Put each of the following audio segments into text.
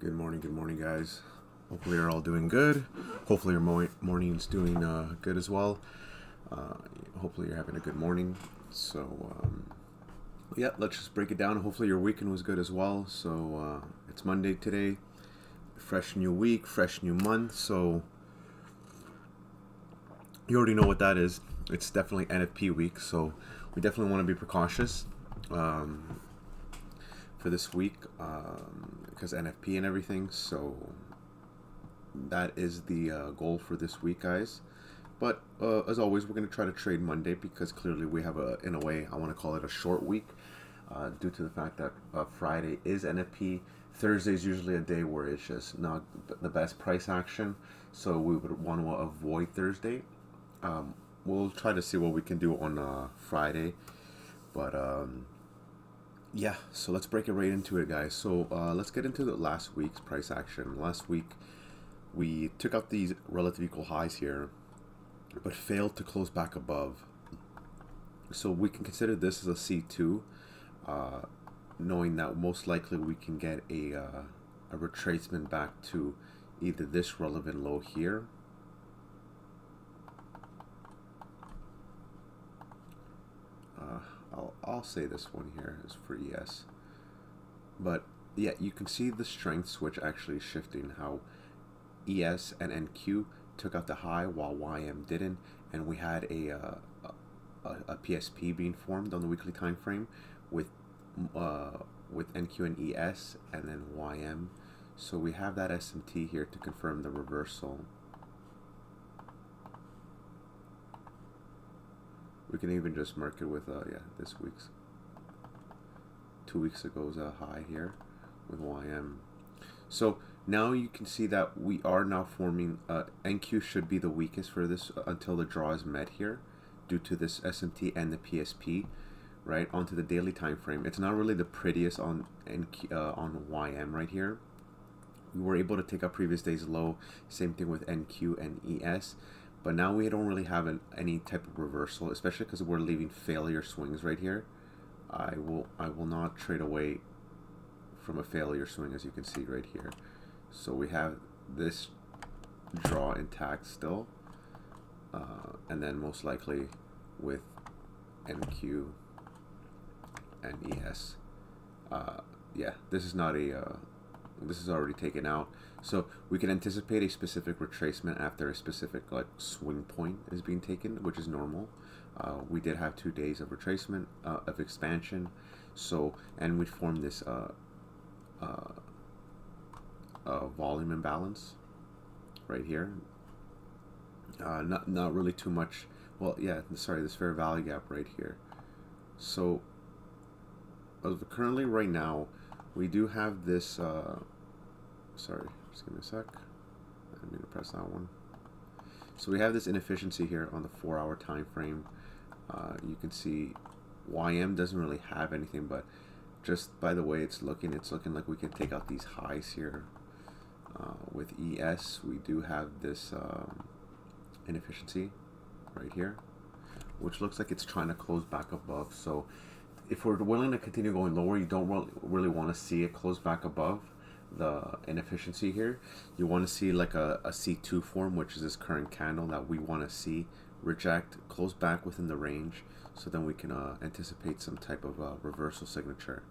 Good morning, guys. Hopefully, you're all doing good. Hopefully, your morning's doing good as well. Uh, Hopefully, you're having a good morning. Yeah, let's just break it down. Hopefully, your weekend was good as well. It's Monday today, fresh new week, fresh new month. So, you already know what that is. It's definitely NFP week. So, we definitely want to be precautious. For this week because NFP and everything. So that is the goal for this week, guys. But as always, we're going to try to trade Monday because clearly we have in a way, I want to call it a short week due to the fact that Friday is NFP. Thursday is usually a day where it's just not the best price action. So we would want to avoid Thursday. We'll try to see what we can do on Friday. But yeah, so let's break it right into it, guys. So let's get into the last week's price action. Last week, we took out these relative equal highs here, but failed to close back above. So we can consider this as a C2, knowing that most likely we can get a retracement back to either this relevant low here, I'll say this one here is for ES. But yeah, you can see the strength switch actually shifting, how ES and NQ took out the high while YM didn't, and we had a PSP being formed on the weekly time frame with NQ and ES and then YM. So we have that SMT here to confirm the reversal. We can even just mark it with this week's 2 weeks ago's high here with YM. So now you can see that we are now forming NQ should be the weakest for this until the draw is met here due to this SMT and the PSP, right, onto the daily time frame. It's not really the prettiest on YM right here. We were able to take out previous day's low, same thing with NQ and ES. But now we don't really have any type of reversal, especially because we're leaving failure swings right here. I will not trade away from a failure swing, as you can see right here. So we have this draw intact still, and then most likely with NQ and ES. Yeah, this is not a this is already taken out. So we can anticipate a specific retracement after a specific swing point is being taken, which is normal. We did have 2 days of retracement of expansion, so and we formed this volume imbalance right here. Not really too much. Well, yeah, sorry, this fair value gap right here. So currently right now we do have this. Sorry, just give me a sec. I didn't mean to press that one. So we have this inefficiency here on the 4-hour time frame. You can see YM doesn't really have anything, but just by the way it's looking like we can take out these highs here. With ES, we do have this inefficiency right here, which looks like it's trying to close back above. So if we're willing to continue going lower, you don't really want to see it close back above the inefficiency here. You want to see like a C2 form, which is this current candle that we want to see reject, close back within the range, so then we can anticipate some type of reversal signature.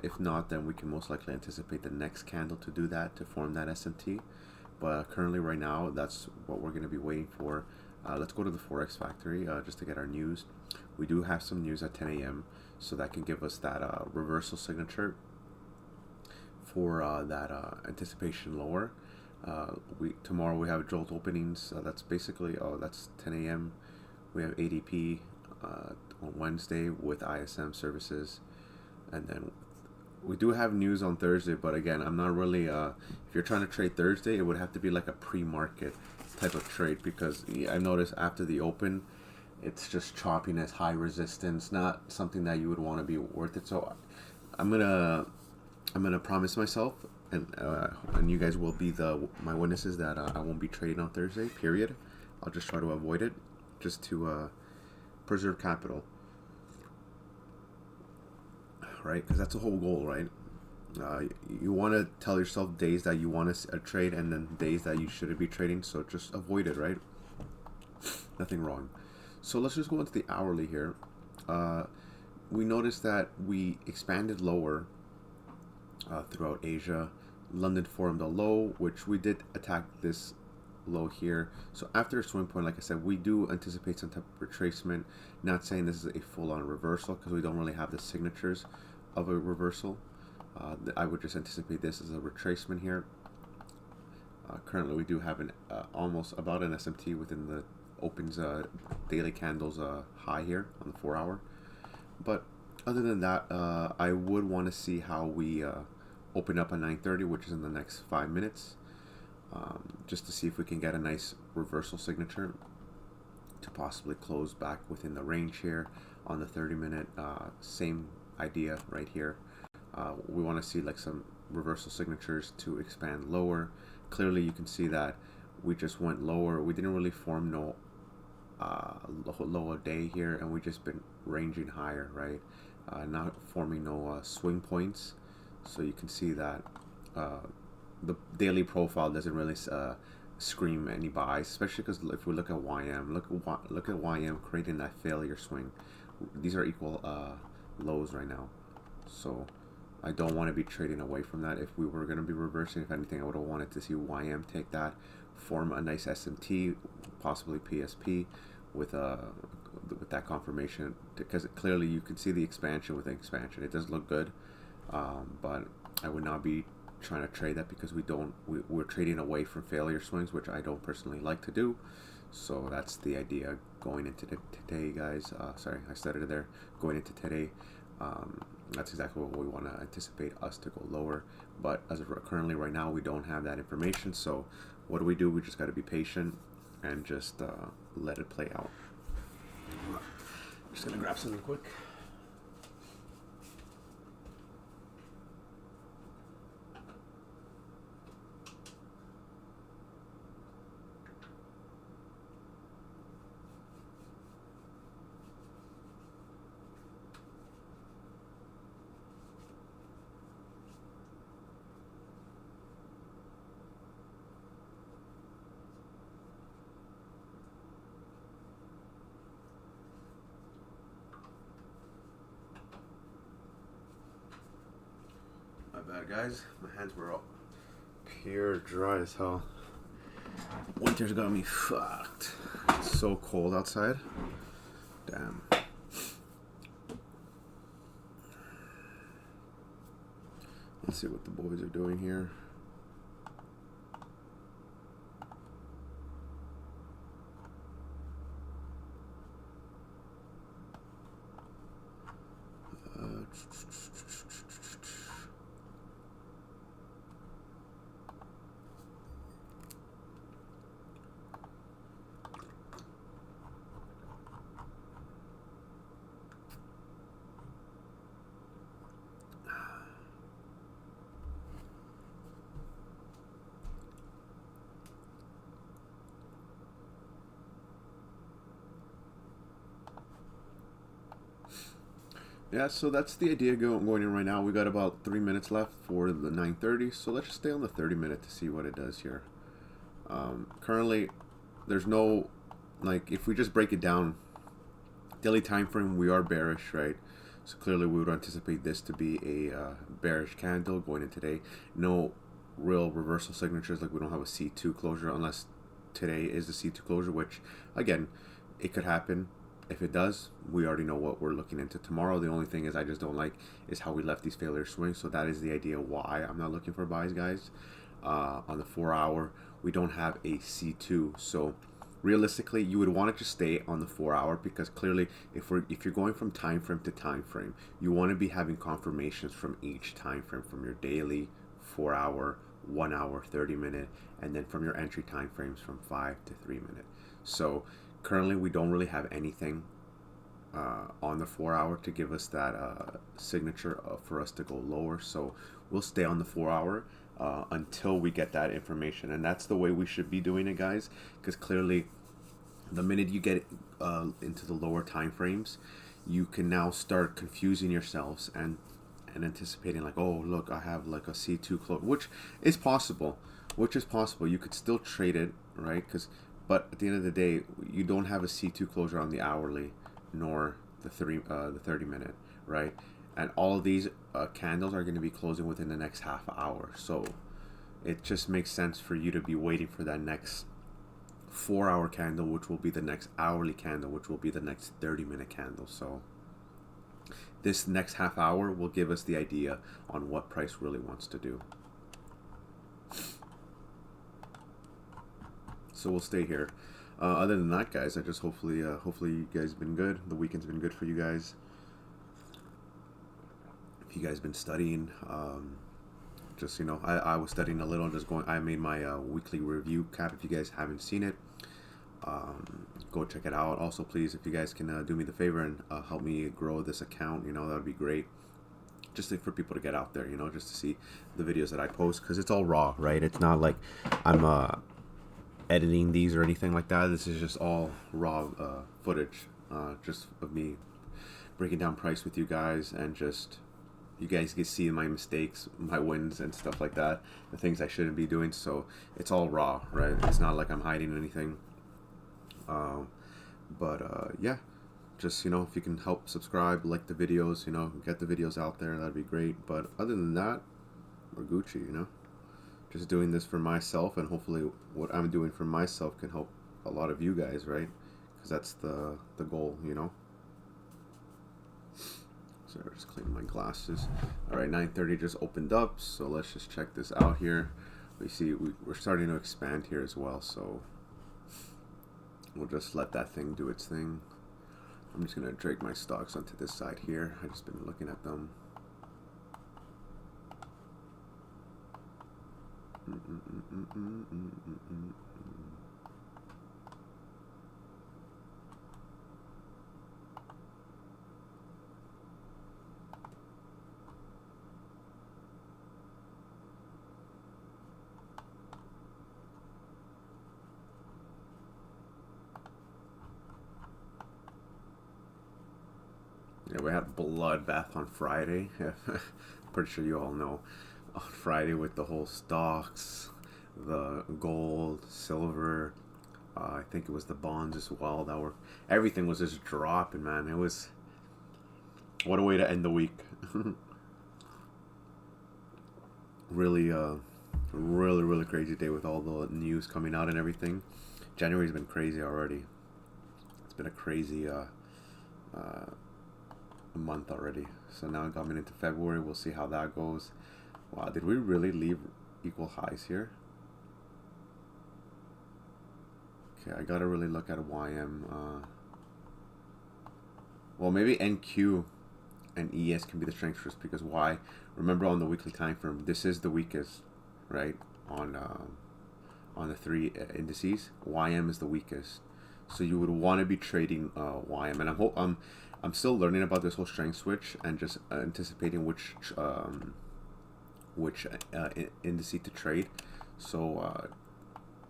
If not, then we can most likely anticipate the next candle to do that, to form that SMT. But currently right now, that's what we're going to be waiting for. Let's go to the Forex Factory just to get our news. We do have some news at 10 a.m. so that can give us that reversal signature for that anticipation lower. Tomorrow we have Jolt openings. That's basically that's 10 a.m. We have ADP on Wednesday with ISM services, and then we do have news on Thursday. But again, I'm not really. If you're trying to trade Thursday, it would have to be like a pre-market type of trade, because I noticed after the open, it's just choppiness, high resistance, not something that you would want to be worth it. So I'm gonna promise myself, and you guys will be my witnesses, that I won't be trading on Thursday. Period. I'll just try to avoid it, just to preserve capital, right? Because that's the whole goal, right? Uh, you want to tell yourself days that you want to trade and then days that you shouldn't be trading, so just avoid it, right? Nothing wrong. So let's just go into the hourly here. We noticed that we expanded lower throughout Asia. London formed a low, which we did attack this low here. So after a swing point, like I said, we do anticipate some type of retracement. Not saying this is a full-on reversal because we don't really have the signatures of a reversal. I would just anticipate this as a retracement here. Currently, we do have an almost about an SMT within the opens daily candles high here on the 4-hour. But other than that, I would want to see how we open up at 9:30, which is in the next 5 minutes, just to see if we can get a nice reversal signature to possibly close back within the range here on the 30-minute. Same idea right here. We want to see like some reversal signatures to expand lower. Clearly, you can see that we just went lower. We didn't really form no lower day here, and we just been ranging higher, right? Not forming no swing points. So you can see that the daily profile doesn't really scream any buys, especially because if we look at YM, look at YM creating that failure swing. These are equal lows right now, so I don't want to be trading away from that. If we were going to be reversing, if anything, I would have wanted to see YM take that, form a nice SMT, possibly PSP, with that confirmation, because clearly you can see the expansion with the expansion. It does look good, but I would not be trying to trade that because we're trading away from failure swings, which I don't personally like to do. So that's the idea going into today, guys. Sorry, I started it there. Going into today, that's exactly what we want to anticipate us to go lower. But as of currently right now, we don't have that information. So what do? We just got to be patient and just let it play out. Just gonna grab something quick. My bad, guys. My hands were all pure dry as hell. Winter's got me fucked. It's so cold outside. Damn. Let's see what the boys are doing here. Yeah, so that's the idea going in right now. We got about 3 minutes left for the 9:30, so let's just stay on the 30-minute to see what it does here. Currently, there's no, like, if we just break it down, daily time frame, we are bearish, right? So clearly we would anticipate this to be a bearish candle going in today. No real reversal signatures, like we don't have a C2 closure unless today is the C2 closure, which, again, it could happen. If it does, we already know what we're looking into tomorrow. The only thing is I just don't like is how we left these failure swings. So that is the idea why I'm not looking for buys, guys. On the 4-hour, we don't have a C2. So realistically, you would want to just stay on the 4-hour because clearly if you're going from time frame to time frame, you want to be having confirmations from each time frame, from your daily, 4-hour, 1 hour, 30-minute, and then from your entry time frames from 5 to 3 minute. So currently, we don't really have anything on the 4-hour to give us that signature for us to go lower. So we'll stay on the 4-hour until we get that information. And that's the way we should be doing it, guys, because clearly the minute you get into the lower time frames, you can now start confusing yourselves and and anticipating like, oh look, I have like a C2 close, which is possible. You could still trade it, right? But at the end of the day, you don't have a C2 closure on the hourly, nor the 30 minute, right? And all of these candles are going to be closing within the next half hour. So it just makes sense for you to be waiting for that next 4-hour candle, which will be the next hourly candle, which will be the next 30-minute candle. So this next half hour will give us the idea on what price really wants to do. So we'll stay here. Other than that, guys, I just hopefully you guys been good. The weekend's been good for you guys. If you guys been studying, just, you know, I was studying a little. I made my weekly review cap. If you guys haven't seen it, go check it out. Also, please, if you guys can do me the favor and help me grow this account, you know, that would be great. Just for people to get out there, you know, just to see the videos that I post, because it's all raw, right? It's not like I'm editing these or anything like that. This is just all raw footage, just of me breaking down price with you guys, and just you guys can see my mistakes, my wins, and stuff like that, the things I shouldn't be doing. So it's all raw, right? It's not like I'm hiding anything. Yeah, just, you know, if you can help subscribe, like the videos, you know, get the videos out there, that'd be great. But other than that, we're Gucci, you know. Just doing this for myself, and hopefully what I'm doing for myself can help a lot of you guys, right? Because that's the goal, you know. So I'll just clean my glasses. All right, 9:30 just opened up, so let's just check this out here. We see we're starting to expand here as well, so we'll just let that thing do its thing. I'm just gonna drag my stocks onto this side here. I've just been looking at them. Yeah, we had a bloodbath on Friday. Pretty sure you all know. On Friday, with the whole stocks, the gold, silver, I think it was the bonds as well, that were, everything was just dropping, man. It was, what a way to end the week. Really really crazy day with all the news coming out and everything. January's been crazy already. It's been a crazy month already. So now coming into February, we'll see how that goes. Wow, did we really leave equal highs here? Okay, I gotta really look at YM. Well, maybe NQ and ES can be the strength first, because Y, remember on the weekly time frame, this is the weakest, right? On the three indices, YM is the weakest. So you would want to be trading YM, and I'm still learning about this whole strength switch, and just anticipating which indice to trade. So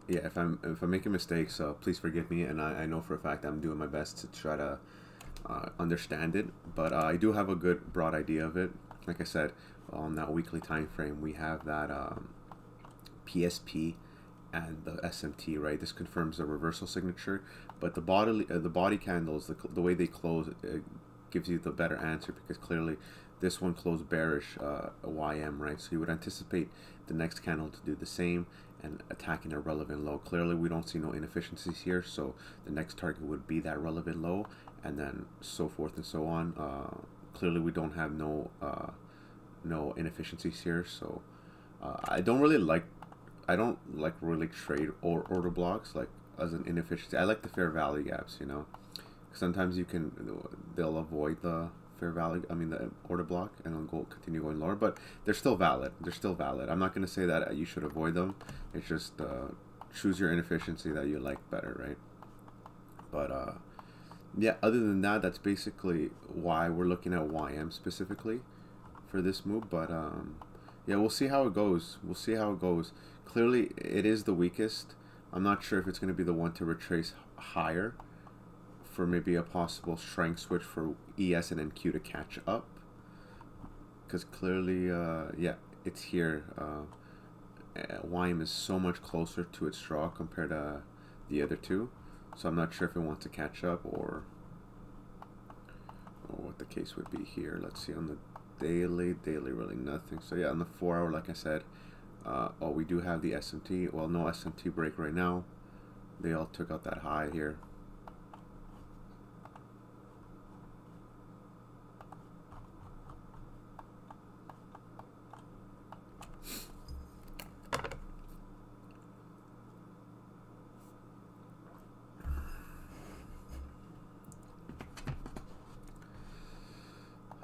yeah, if I'm making mistakes, please forgive me, and I know for a fact I'm doing my best to try to understand it. But I do have a good broad idea of it. Like I said, on that weekly time frame, we have that PSP and the SMT, right? This confirms the reversal signature, but the body candles, the way they close, gives you the better answer, because clearly this one closed bearish, YM, right? So you would anticipate the next candle to do the same and attacking a relevant low. Clearly we don't see no inefficiencies here, so the next target would be that relevant low, and then so forth and so on. Clearly we don't have no inefficiencies here, so I don't like really trade or order blocks like as an inefficiency. I like the fair value gaps, you know. Sometimes they'll avoid the the order block, and they'll continue going lower, but they're still valid. I'm not going to say that you should avoid them. It's just choose your inefficiency that you like better, right? But yeah, other than that, that's basically why we're looking at YM specifically for this move. But yeah, we'll see how it goes. Clearly it is the weakest. I'm not sure if it's going to be the one to retrace higher for maybe a possible strength switch for ES and NQ to catch up. because clearly, yeah, it's here. YM is so much closer to its draw compared to the other two, so I'm not sure if it wants to catch up or what the case would be here. Let's see on the daily really nothing. So yeah, on the 4 hour, like I said, oh, we do have the SMT. Well, no SMT break right now. They all took out that high here.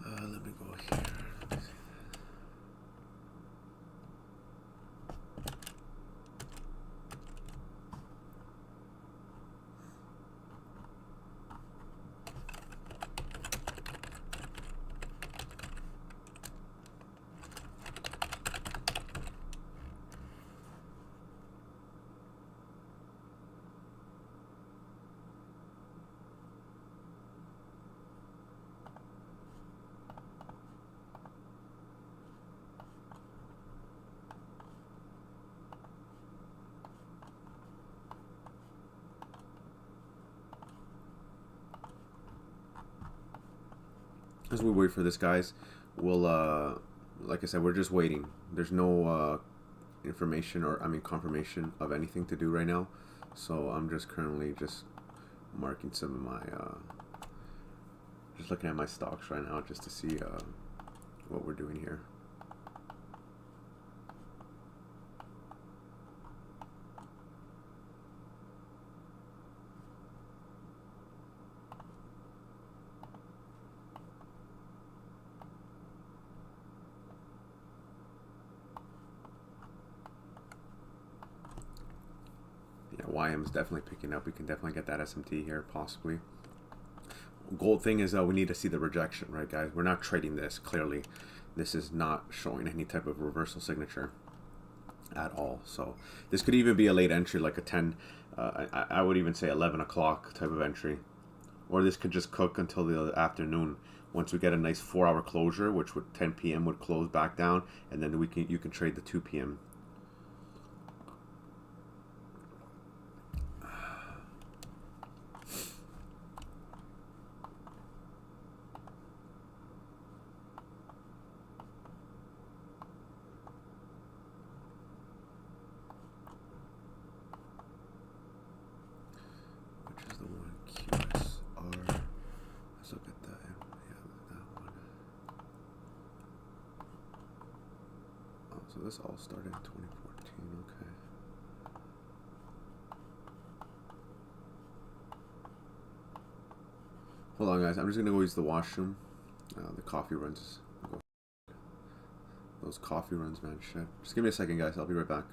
Let me go here. As we wait for this, guys, we'll like I said, we're just waiting. There's no information or confirmation of anything to do right now, so I'm just currently just marking some of my just looking at my stocks right now just to see what we're doing here. Yeah, YM is definitely picking up. We can definitely get that SMT here, possibly. Gold thing is we need to see the rejection, right, guys? We're not trading this. Clearly, this is not showing any type of reversal signature at all. So this could even be a late entry, like a 10. I would even say 11 o'clock type of entry, or this could just cook until the afternoon. Once we get a nice 4-hour closure, which would 10 p.m. would close back down, and then you can trade the 2 p.m. Which is the one QSR. Let's look at that. Yeah, that one. Oh, so this all started in 2014. Okay. Hold on, guys. I'm just gonna go use the washroom. The coffee runs. Those coffee runs, man. Shit. Just give me a second, guys. I'll be right back.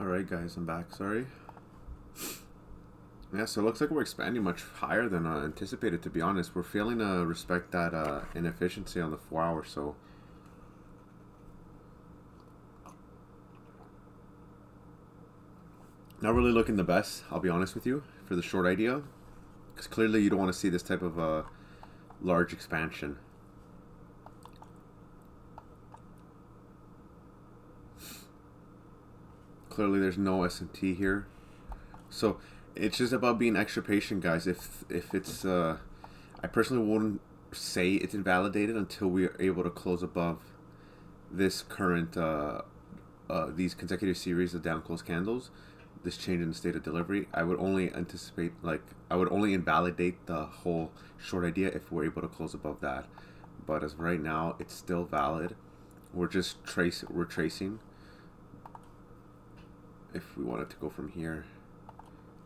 Alright guys, I'm back, sorry. Yeah, so it looks like we're expanding much higher than anticipated, to be honest. We're failing to respect that inefficiency on the 4 hour, so... Not really looking the best, I'll be honest with you, for the short idea. Because clearly you don't want to see this type of large expansion. Clearly there's no S&T here. So it's just about being extra patient, guys. If it's... I personally wouldn't say it's invalidated until we are able to close above this current... these consecutive series of down close candles. This change in the state of delivery. I would only anticipate, like, I would only invalidate the whole short idea if we're able to close above that. But as of right now, it's still valid. We're just tracing. If we wanted to go from here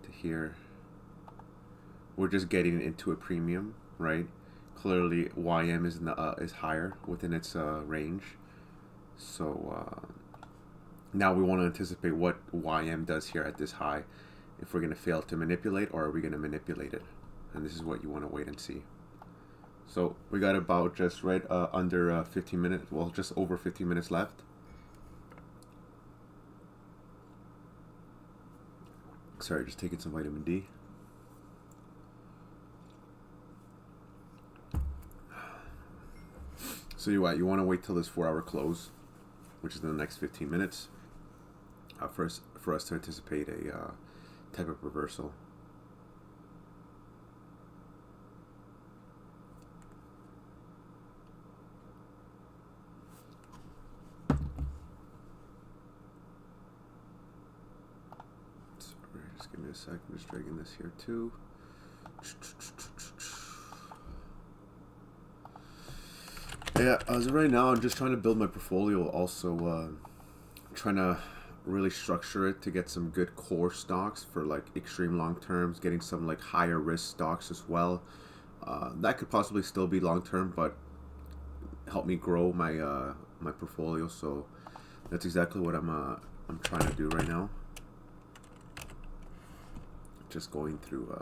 to here, we're just getting into a premium, right? Clearly, YM is is higher within its range. So now we want to anticipate what YM does here at this high. If we're going to fail to manipulate, or are we going to manipulate it? And this is what you want to wait and see. So we got about just right under 15 minutes, well, just over 15 minutes left. Sorry, just taking some vitamin D. So you want to wait till this 4 hour close, which is in the next 15 minutes, for us to anticipate a type of reversal. Sorry, just give me a sec. I'm just dragging this here too. Yeah, as of right now, I'm just trying to build my portfolio. Also, trying to really structure it to get some good core stocks for like extreme long terms, getting some like higher risk stocks as well. That could possibly still be long term, but help me grow my my portfolio. So that's exactly what I'm trying to do right now. Just going through,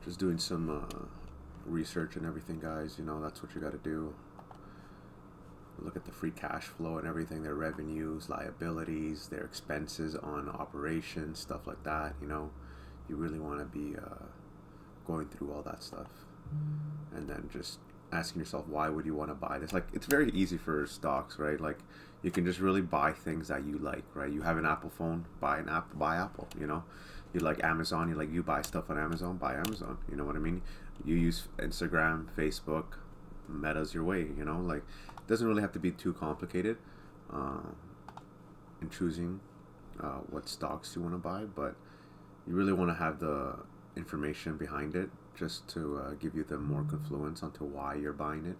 just doing some research and everything, guys. You know, that's what you got to do. Look at the free cash flow and everything, their revenues, liabilities, their expenses on operations, stuff like that. You know, you really want to be going through all that stuff, and then just asking yourself, why would you want to buy this? Like, it's very easy for stocks, right? Like, you can just really buy things that you like, right? You have an Apple phone, buy Apple. You know, you like Amazon, you buy stuff on Amazon, buy Amazon. You know what I mean? You use Instagram, Facebook, Meta's your way. You know, like, it doesn't really have to be too complicated in choosing what stocks you want to buy, but you really want to have the information behind it, just to give you the more confluence onto why you're buying it.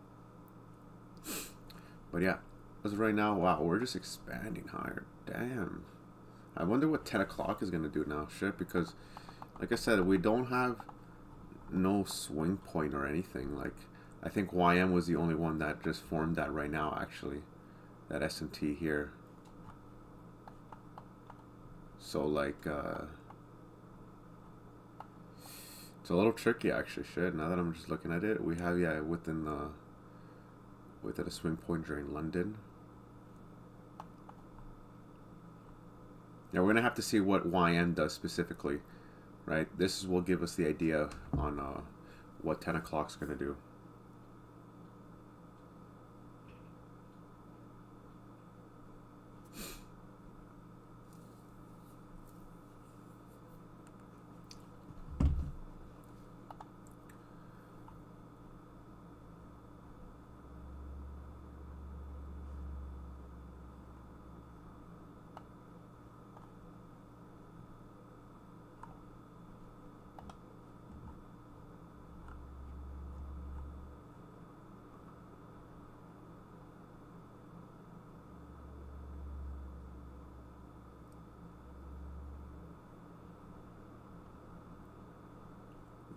But yeah, as of right now, wow, we're just expanding higher. Damn. I wonder what 10 o'clock is going to do now. Shit, because like I said, we don't have no swing point or anything. Like, I think YM was the only one that just formed that right now, actually. That S&T here. So, like, it's a little tricky, actually. Shit, now that I'm just looking at it, we have, yeah, within a swing point during London. Yeah, we're going to have to see what YM does specifically, right? This will give us the idea on what 10 o'clock's going to do.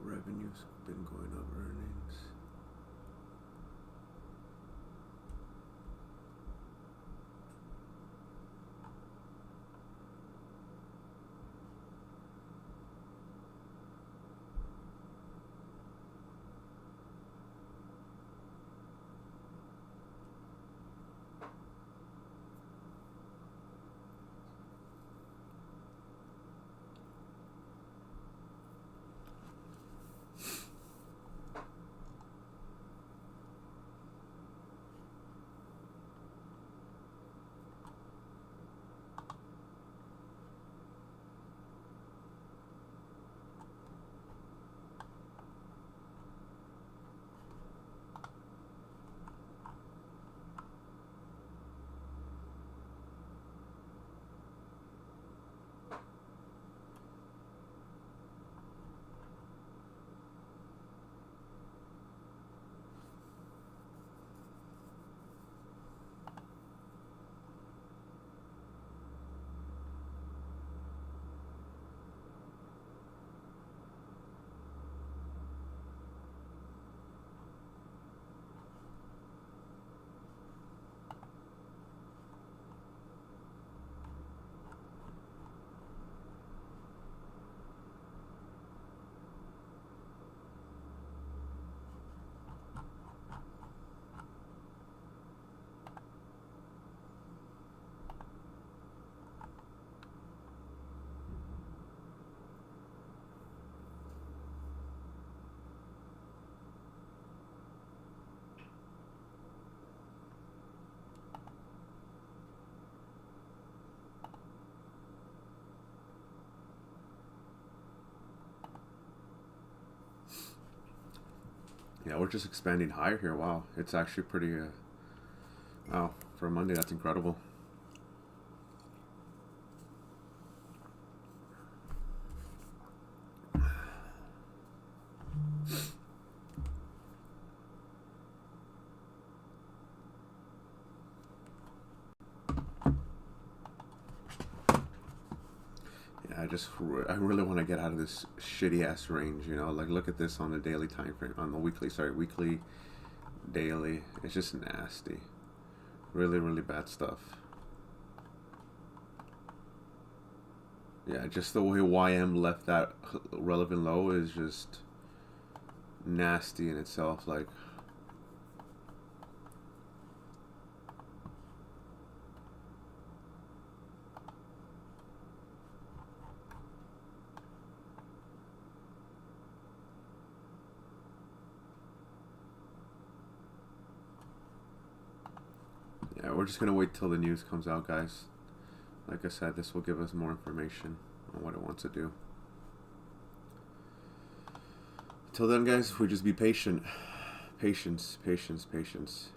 Revenues been going up, earnings. Yeah, we're just expanding higher here. Wow, it's actually pretty. Wow, for a Monday, that's incredible. I really want to get out of this shitty ass range, you know. Like, look at this on the daily time frame, on the weekly, daily. It's just nasty, really, really bad stuff. Yeah, just the way YM left that relevant low is just nasty in itself. Like, yeah, we're just gonna wait till the news comes out, guys. Like I said, this will give us more information on what it wants to do. Till then, guys, we just be patient. Patience, patience, patience.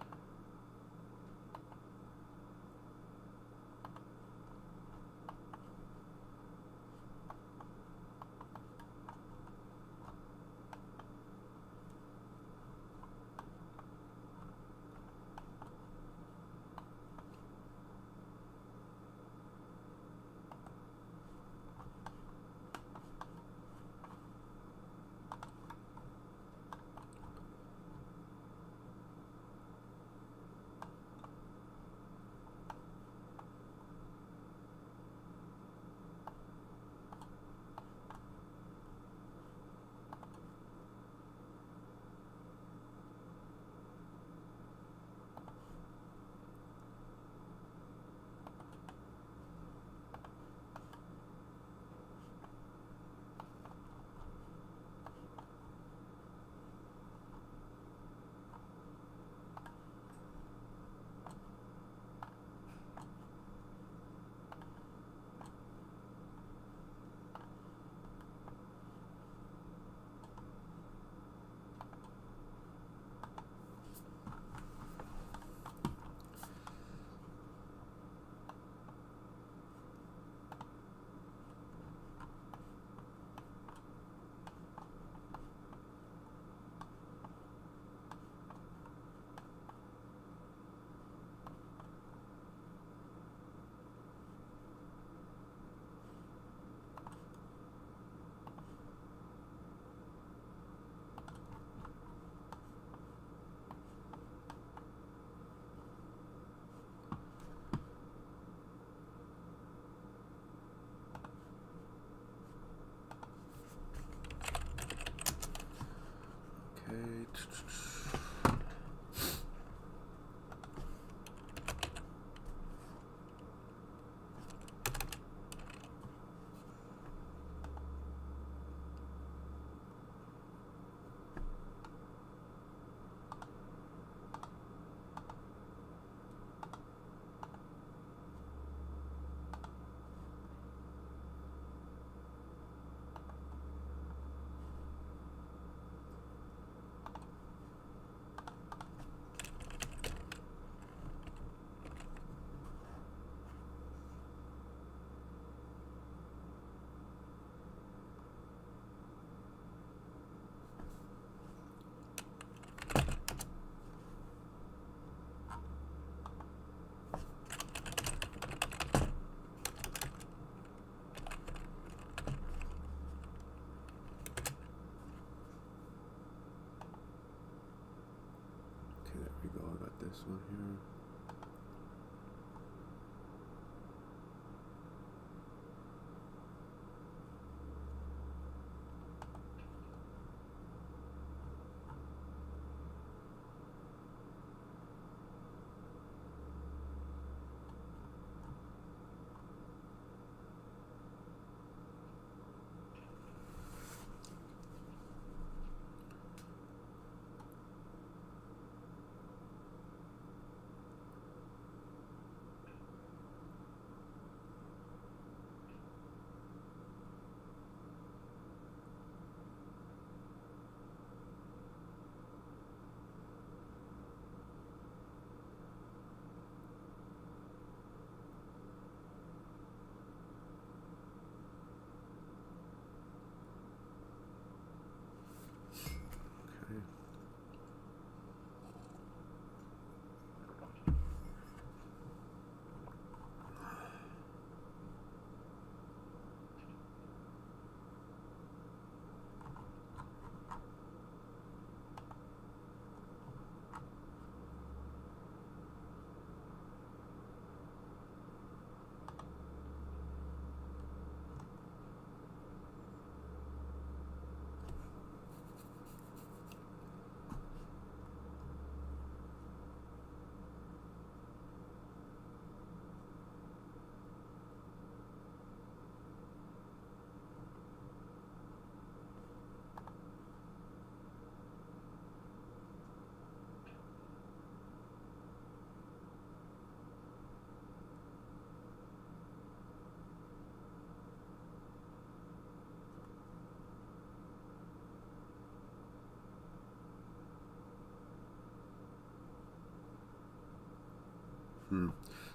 This one here.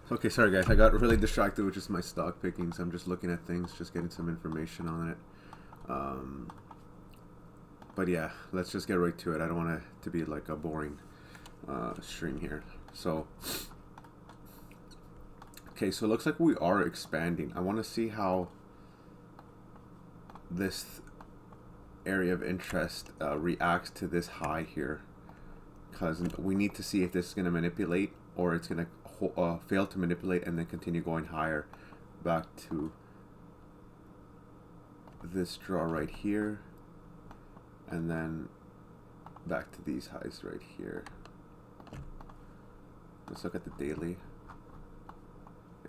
Okay, sorry guys, I got really distracted with just my stock picking, so I'm just looking at things, just getting some information on it. But yeah, let's just get right to it. I don't want it to be like a boring stream here. So, okay, so it looks like we are expanding. I want to see how this area of interest reacts to this high here, because we need to see if this is going to manipulate or it's going to fail to manipulate and then continue going higher back to this draw right here, and then back to these highs right here. Let's look at the daily.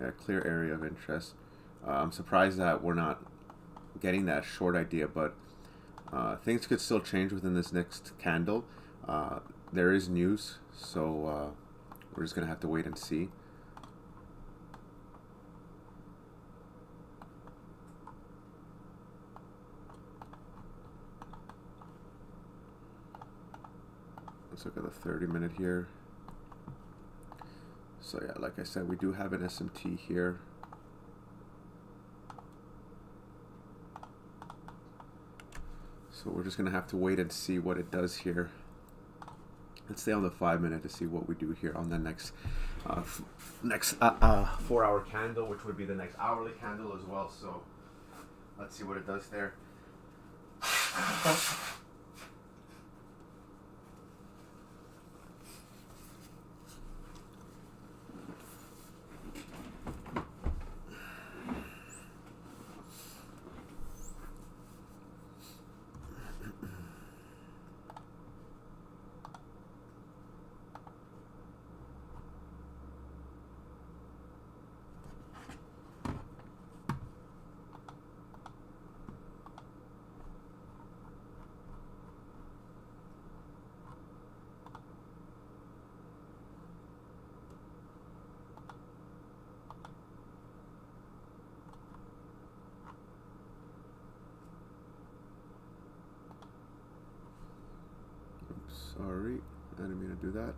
Yeah, clear area of interest. I'm surprised that we're not getting that short idea, but things could still change within this next candle. There is news, so we're just gonna have to wait and see. Let's look at the 30-minute here. So yeah, like I said, we do have an SMT here. So we're just gonna have to wait and see what it does here. Let's stay on the 5-minute to see what we do here on the next 4-hour candle, which would be the next hourly candle as well. So let's see what it does there. Sorry, I didn't mean to do that.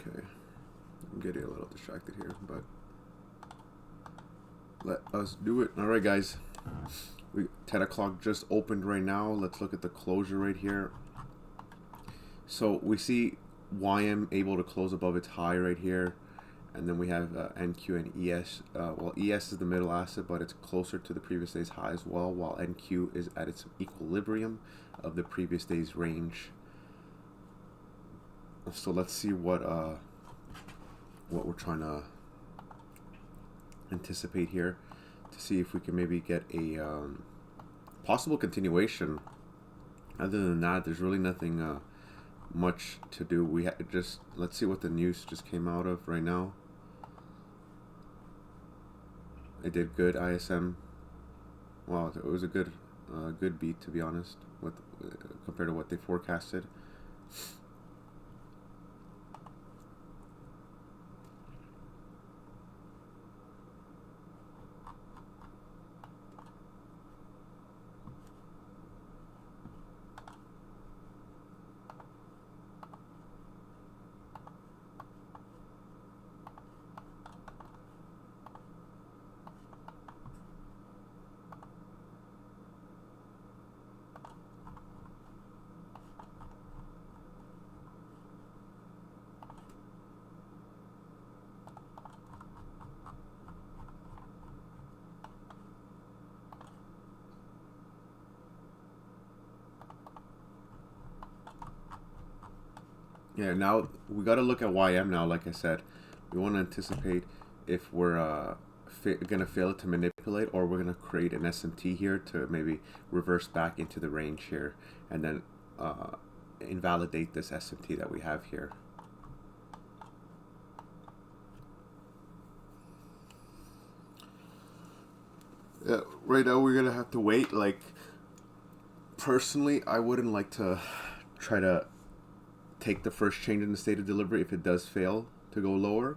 Okay, I'm getting a little distracted here, but let us do it. All right, guys. 10 o'clock just opened right now. Let's look at the closure right here. So we see YM able to close above its high right here, and then we have NQ and ES. Well, ES is the middle asset, but it's closer to the previous day's high as well, while NQ is at its equilibrium of the previous day's range. So let's see what we're trying to anticipate here, to see if we can maybe get a possible continuation. Other than that, there's really nothing much to do. We just let's see what the news just came out of right now. It did good. ISM. Wow, it was a good beat, to be honest, with compared to what they forecasted. Yeah, now we got to look at YM now. Like I said, we want to anticipate if we're gonna fail to manipulate, or we're gonna create an SMT here to maybe reverse back into the range here, and then invalidate this SMT that we have here. Yeah, right now we're gonna have to wait. Like, personally, I wouldn't like to try to take the first change in the state of delivery if it does fail to go lower.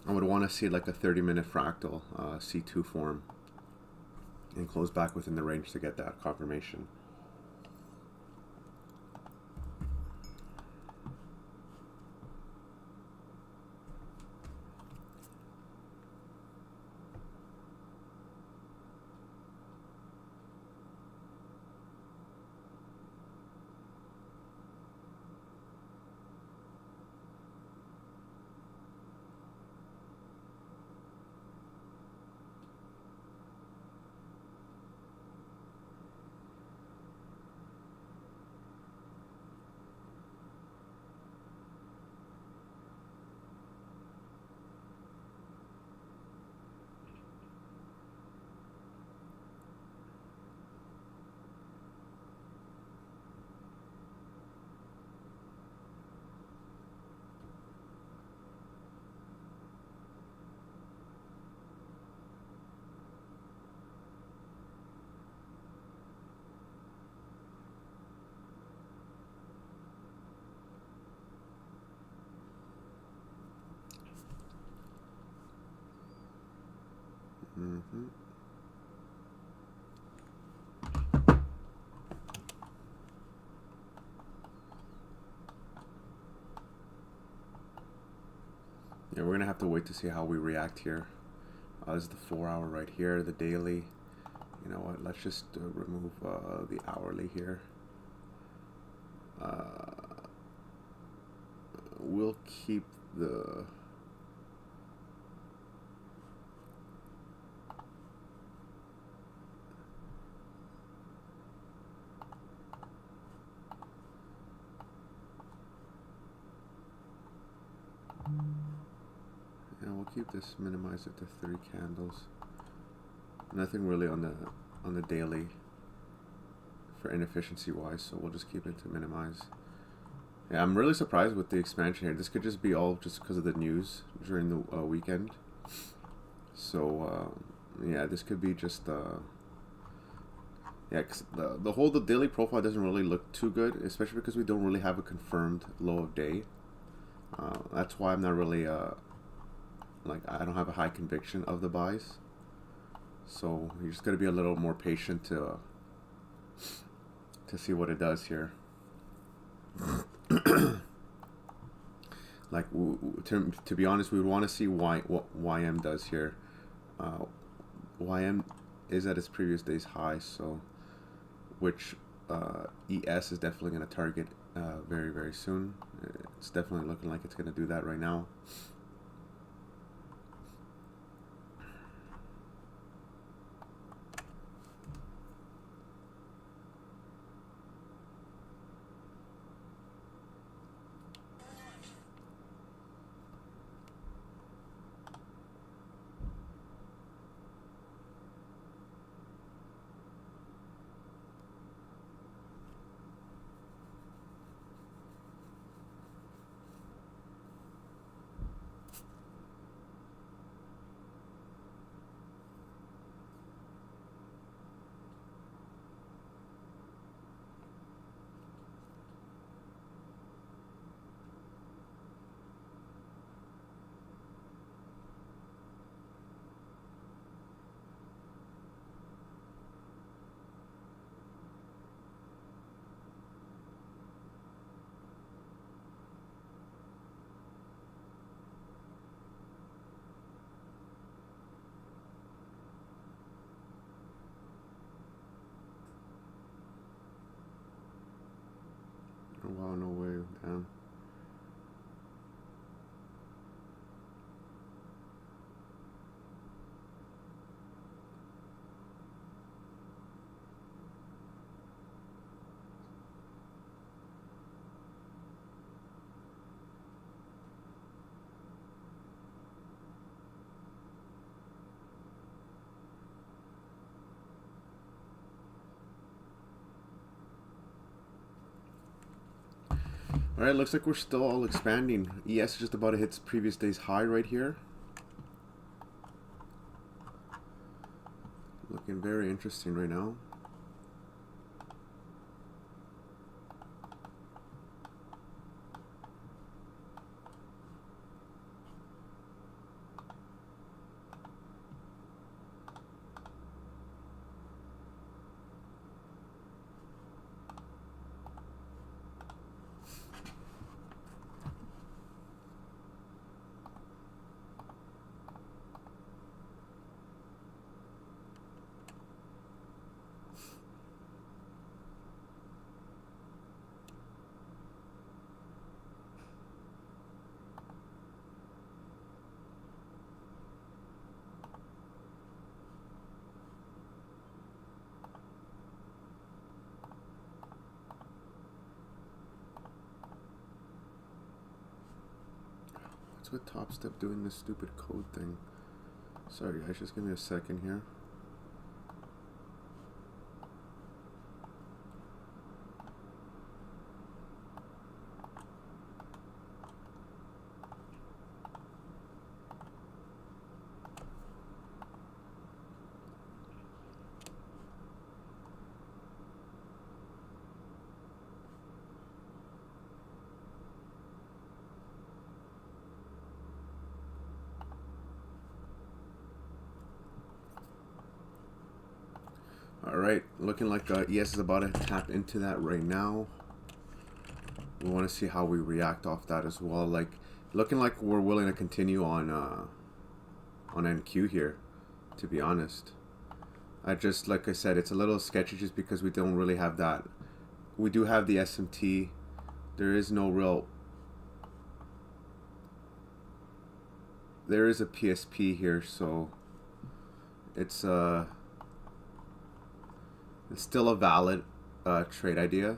I would want to see like a 30-minute fractal C2 form and close back within the range to get that confirmation. Mm-hmm. Yeah, we're gonna have to wait to see how we react here. This is the 4-hour right here, the daily. You know what? Let's just remove the hourly here. We'll keep the we'll keep this minimized at the 3 candles. Nothing really on the daily for inefficiency wise, so we'll just keep it to minimize. Yeah, I'm really surprised with the expansion here. This could just be all just because of the news during the weekend. So yeah, this could be just yeah, cause the daily profile doesn't really look too good, especially because we don't really have a confirmed low of day. That's why I'm not really like, I don't have a high conviction of the buys. So you just gotta be a little more patient to see what it does here. Like, to be honest, we would want to see what YM does here. YM is at its previous day's high, so which ES is definitely going to target very, very soon. It's definitely looking like it's going to do that right now. Oh, wow, no way, damn. Alright, looks like we're still all expanding. ES is just about to hit its previous day's high right here. Looking very interesting right now. What's with Top Step doing this stupid code thing? Sorry guys, just give me a second here. Alright, looking like ES is about to tap into that right now. We want to see how we react off that as well. Like, looking like we're willing to continue on NQ here, to be honest. Like I said, it's a little sketchy just because we don't really have that. We do have the SMT. There is no real... There is a PSP here, so it's still a valid trade idea.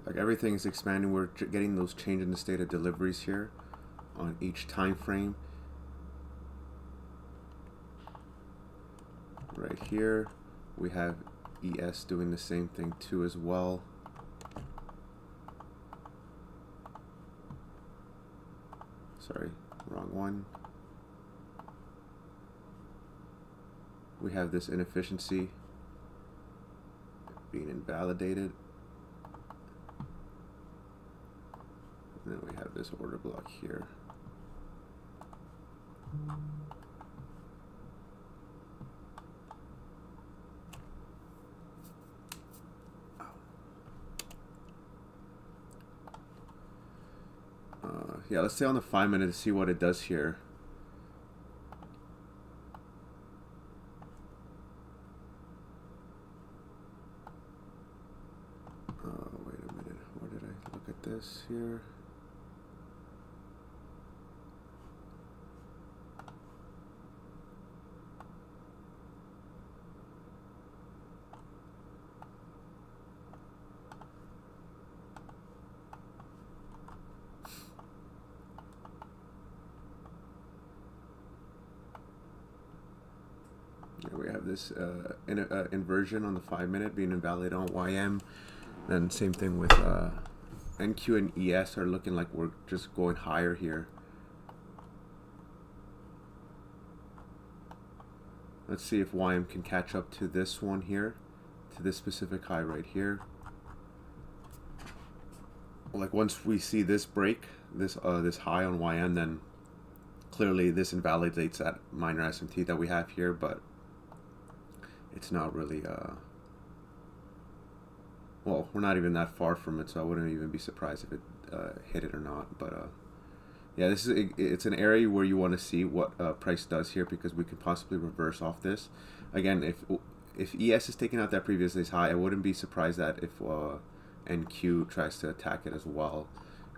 Like everything is expanding. We're getting those change in the state of deliveries here on each time frame. right here. We have ES doing the same thing too as well. Sorry, wrong one. We have this inefficiency being invalidated. And then we have this order block here. Yeah, let's stay on the 5 minute to see what it does here. Wait a minute, where did I look at this here? We have this inversion on the 5 minute being invalidated on YM. Then same thing with NQ and ES are looking like we're just going higher here. Let's see if YM can catch up to this one here, to this specific high right here. Like once we see this break, this high on YM, then clearly this invalidates that minor SMT that we have here, but it's not really, well, we're not even that far from it, so I wouldn't even be surprised if it hit it or not. But yeah, it's an area where you want to see what price does here, because we could possibly reverse off this. Again, if ES is taking out that previous day's high, I wouldn't be surprised that if NQ tries to attack it as well.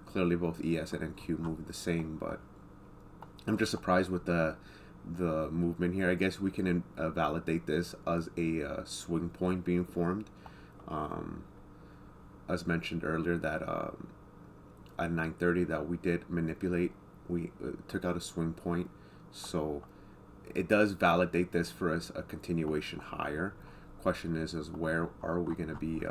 Clearly both ES and NQ move the same, but I'm just surprised with the movement here. I guess we can validate this as a swing point being formed. As mentioned earlier, that at 9:30 that we did manipulate, we took out a swing point, so it does validate this for us a continuation higher. Question is where are we going to be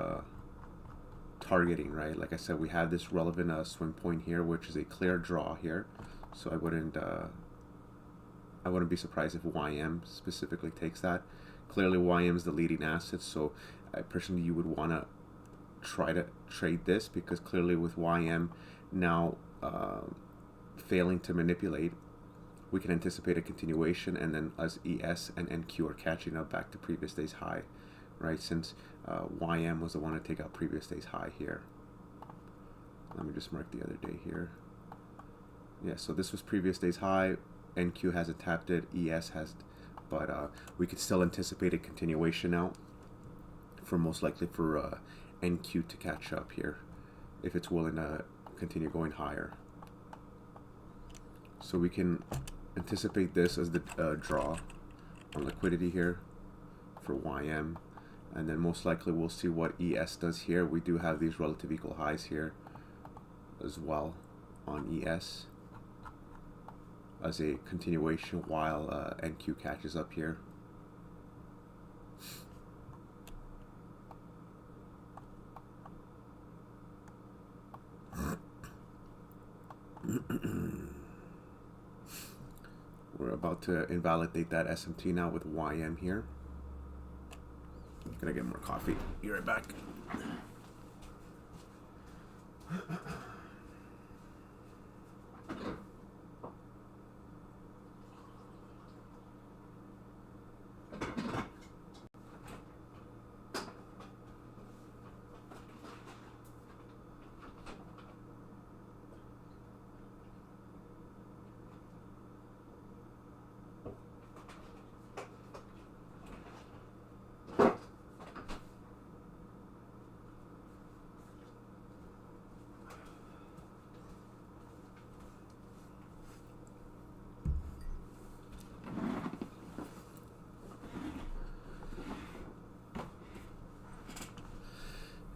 targeting, right? Like I said, we have this relevant swing point here, which is a clear draw here, so I wouldn't be surprised if YM specifically takes that. Clearly YM is the leading asset, so personally you would want to try to trade this, because clearly with YM now failing to manipulate, we can anticipate a continuation, and then as ES and NQ are catching up back to previous day's high, right? Since YM was the one to take out previous day's high here. Let me just mark the other day here. Yeah, so this was previous day's high. NQ hasn't tapped it, ES has, but we could still anticipate a continuation now, for most likely for NQ to catch up here, if it's willing to continue going higher. So we can anticipate this as the draw on liquidity here for YM, and then most likely we'll see what ES does here. We do have these relative equal highs here as well on ES as a continuation while NQ catches up here. We're about to invalidate that SMT now with YM here. I'm gonna get more coffee. Be right back.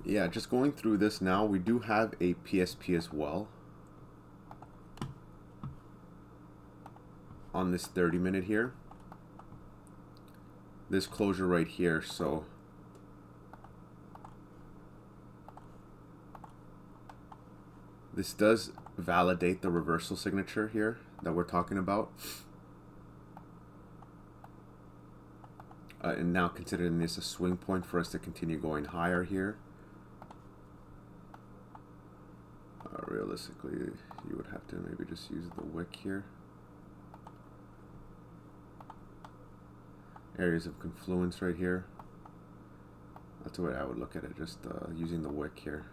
Yeah, just going through this now, we do have a PSP as well on this 30 minute here. this closure right here. So this does validate the reversal signature here that we're talking about. And now considering this a swing point for us to continue going higher here. Realistically, you would have to maybe just use the wick here. Areas of confluence right here. That's the way I would look at it, just using the wick here.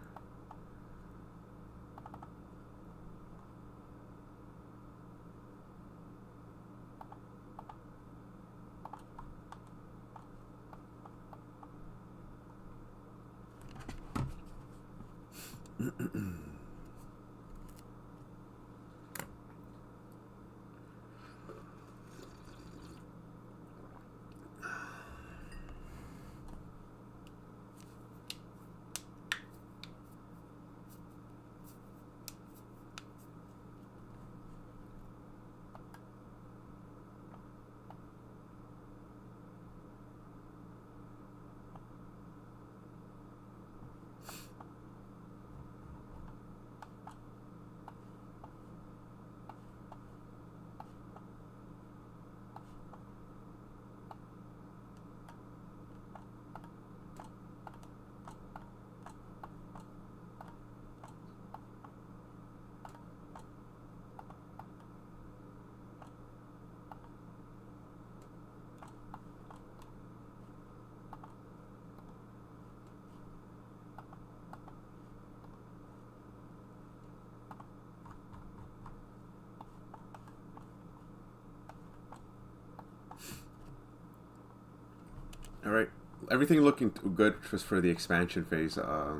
All right, everything looking good just for the expansion phase. I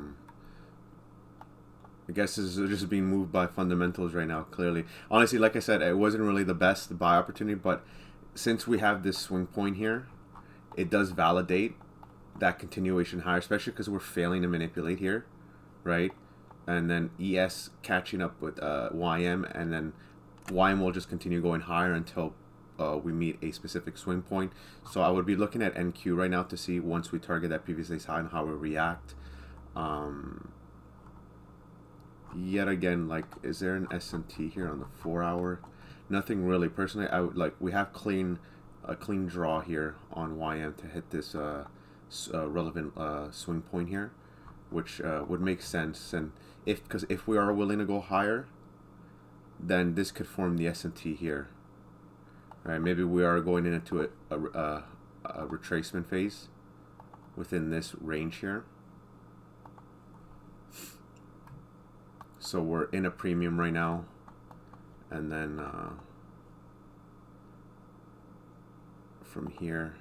guess this is just being moved by fundamentals right now, clearly. Honestly, like I said, it wasn't really the best buy opportunity, but since we have this swing point here, it does validate that continuation higher, especially because we're failing to manipulate here, right? And then ES catching up with YM, and then YM will just continue going higher until we meet a specific swing point. So I would be looking at NQ right now to see once we target that previous day's high and how we react. Yet again, like, is there an SMT here on the 4 hour? Nothing really. Personally, I would like, we have a clean draw here on YM to hit this relevant swing point here, which would make sense. And because if we are willing to go higher, then this could form the SMT here. Right, maybe we are going into a retracement phase within this range here. So we're in a premium right now, and then from here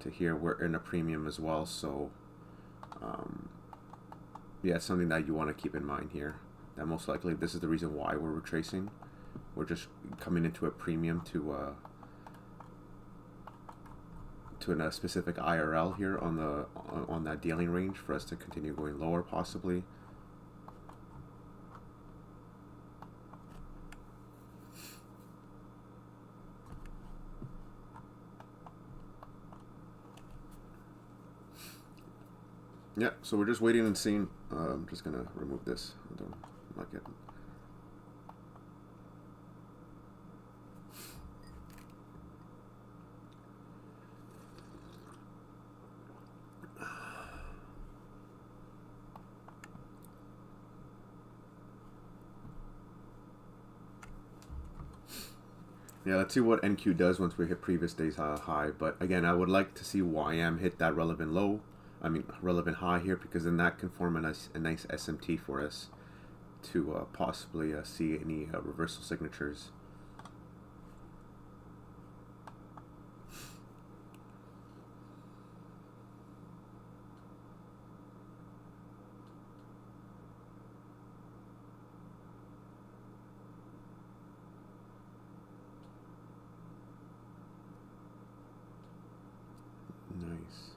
to here we're in a premium as well. So yeah, it's something that you want to keep in mind here, that most likely this is the reason why we're retracing. We're just coming into a premium to a specific IRL here on that dealing range for us to continue going lower possibly. Yeah, so we're just waiting and seeing. I'm just gonna remove this. I'm not getting. Yeah, let's see what NQ does once we hit previous day's high. But again, I would like to see YM hit that relevant low. Relevant high here, because then that can form a nice SMT for us to possibly see any reversal signatures. Nice.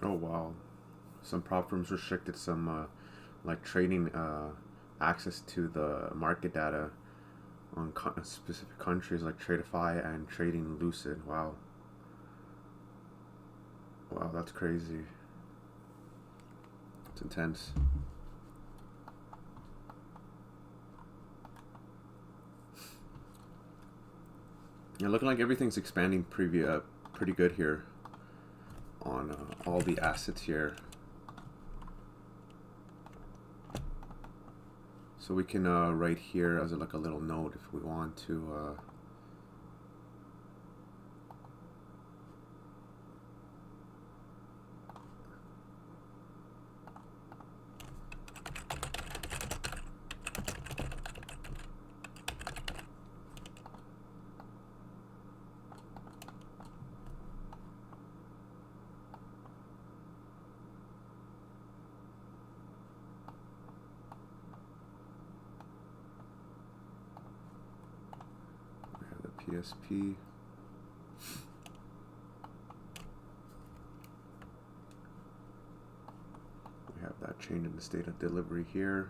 Oh wow. Some prop firms restricted some like trading access to the market data on specific countries like Tradeify and Trading Lucid. Wow. Wow, that's crazy. It's intense. Yeah, looking like everything's expanding pretty good here on all the assets here. So we can write here as like a little note if we want to. PSP. We have that change in the state of delivery here.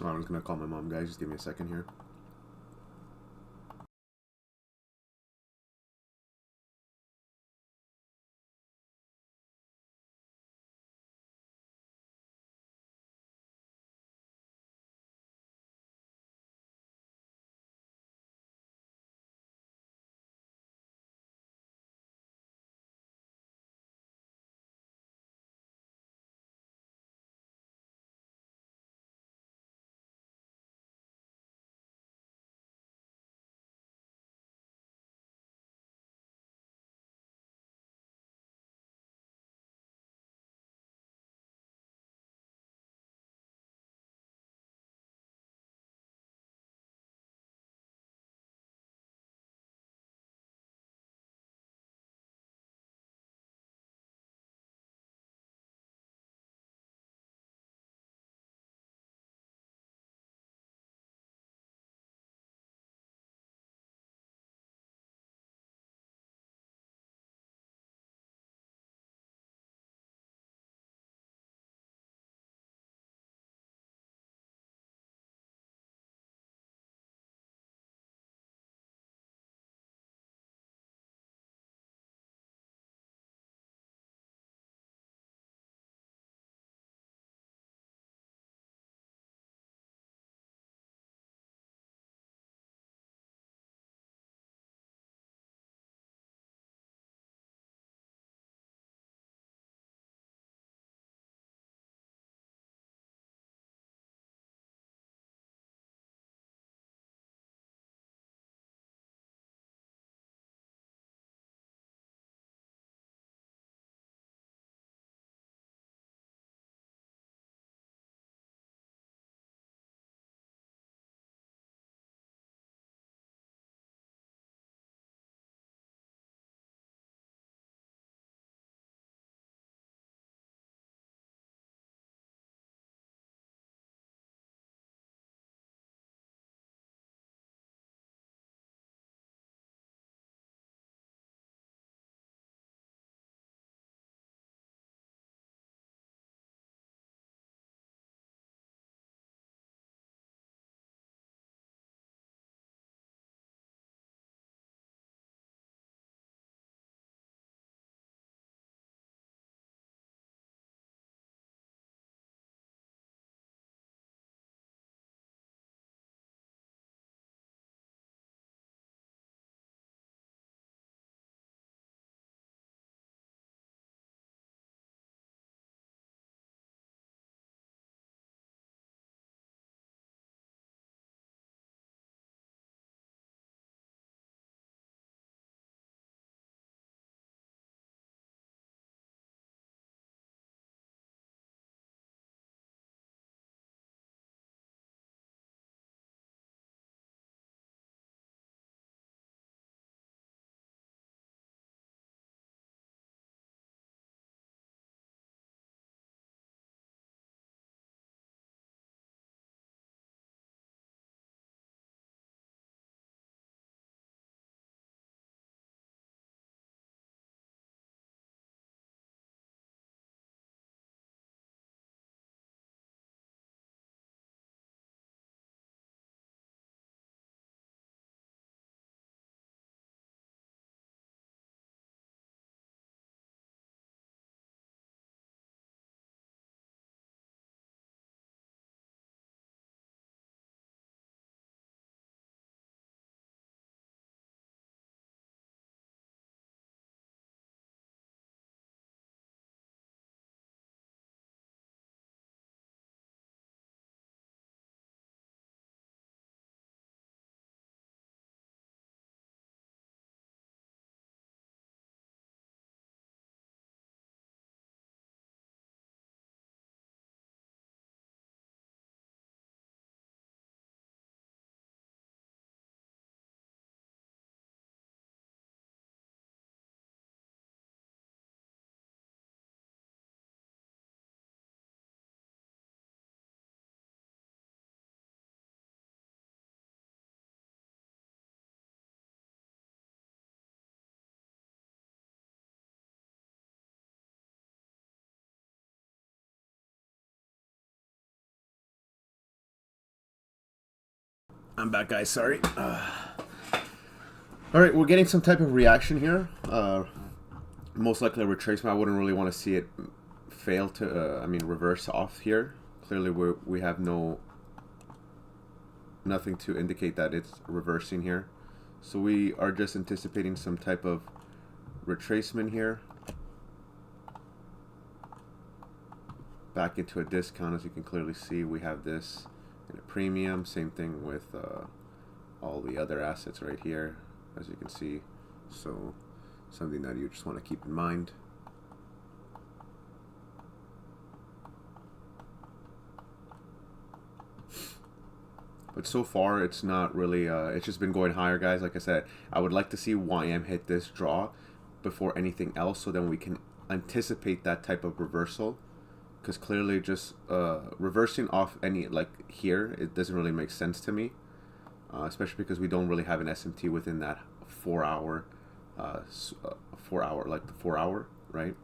Oh, I'm just gonna call my mom, guys. Just give me a second here. I'm back, guys. Sorry. All right, we're getting some type of reaction here. Most likely a retracement. I wouldn't really want to see it fail to, reverse off here. Clearly, we have nothing to indicate that it's reversing here. So we are just anticipating some type of retracement here. Back into a discount, as you can clearly see, we have this in a premium. Same thing with all the other assets right here, as you can see. So something that you just want to keep in mind. But so far, it's not really, it's just been going higher, guys. Like I said, I would like to see YM hit this draw before anything else, so then we can anticipate that type of reversal. Because clearly just reversing off any, like here, it doesn't really make sense to me. Especially because we don't really have an SMT within that 4 hour, like the 4 hour, right?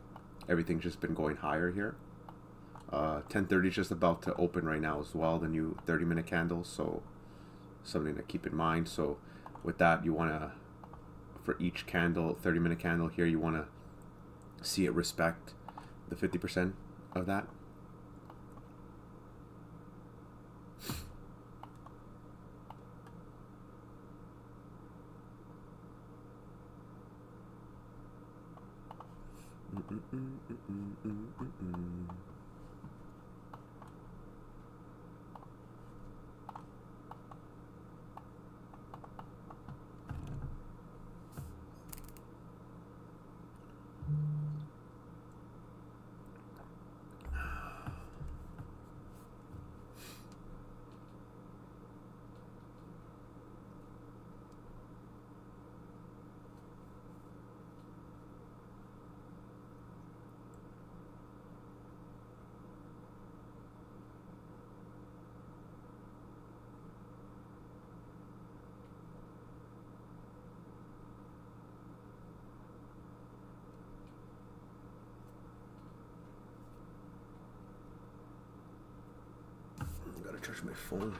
Everything's just been going higher here. 1030 is just about to open right now as well, the new 30-minute candle, so something to keep in mind. So with that, you want to, for each candle, 30-minute candle here, you want to see it respect the 50% of that. Gotta charge my phone.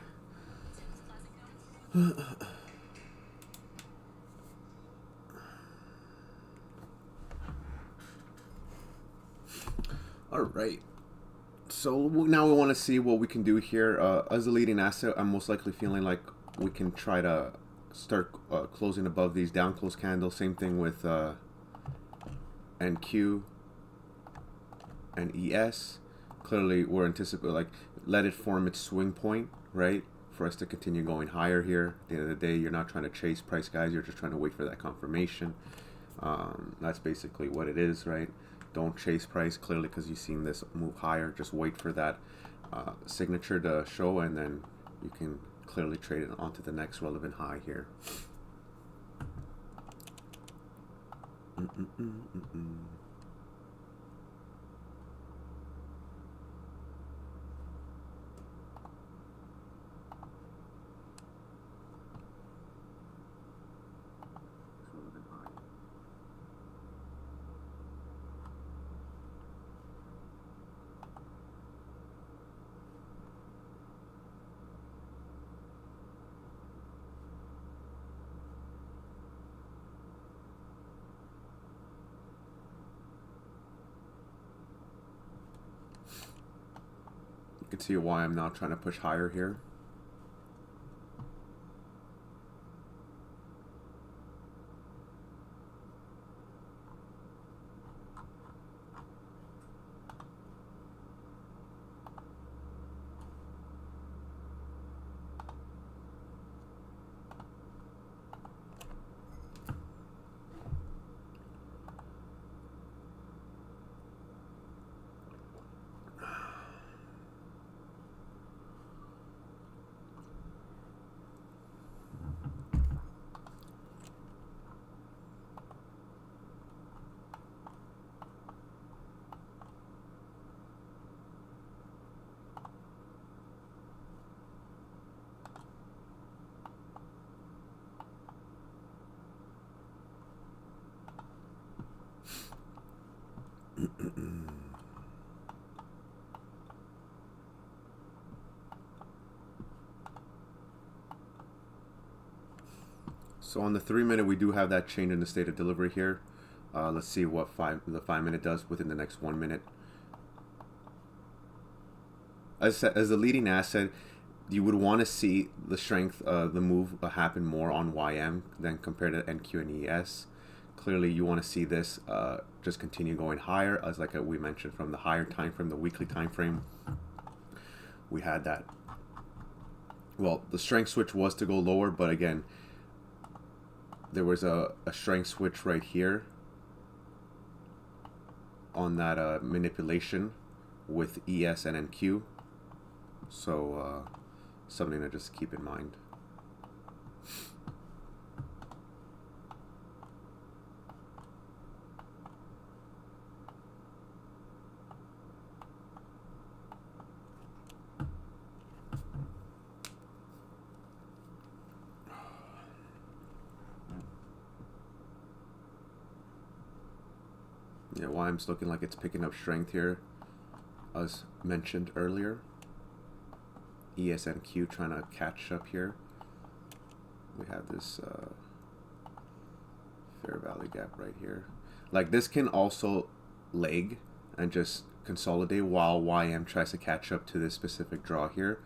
All right. So now we want to see what we can do here. As a leading asset, I'm most likely feeling like we can try to start closing above these down close candles. Same thing with NQ and ES. Clearly, we're anticipating, like, let it form its swing point, right? For us to continue going higher here. At the end of the day, you're not trying to chase price, guys. You're just trying to wait for that confirmation. That's basically what it is, right? Don't chase price, clearly, because you've seen this move higher. Just wait for that signature to show, and then you can clearly trade it onto the next relevant high here. You can see why I'm not trying to push higher here. So on the 3-minute, we do have that change in the state of delivery here. Let's see what the 5-minute does within the next 1 minute. As the leading asset, you would want to see the strength, the move happen more on YM than compared to NQ and ES. Clearly, you want to see this just continue going higher, as like we mentioned from the higher time frame, the weekly time frame. We had that. Well, the strength switch was to go lower, but again, there was a strength switch right here on that manipulation with ES and NQ. So something to just keep in mind. Yeah, YM's looking like it's picking up strength here, as mentioned earlier. ESNQ trying to catch up here. We have this fair value gap right here. Like this can also lag and just consolidate while YM tries to catch up to this specific draw here,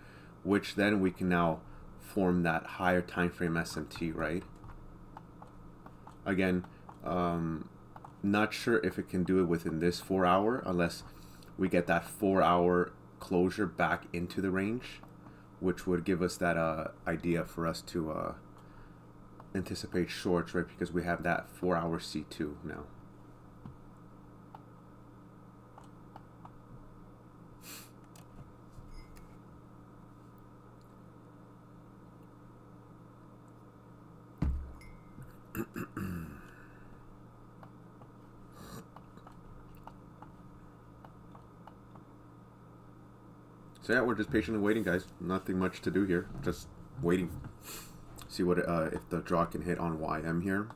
which then we can now form that higher time frame SMT, right? Again, not sure if it can do it within this 4 hour unless we get that 4 hour closure back into the range, which would give us that idea for us to anticipate shorts, right? Because we have that 4 hour C2 now. So yeah, we're just patiently waiting, guys. Nothing much to do here. Just waiting. See what if the draw can hit on YM here.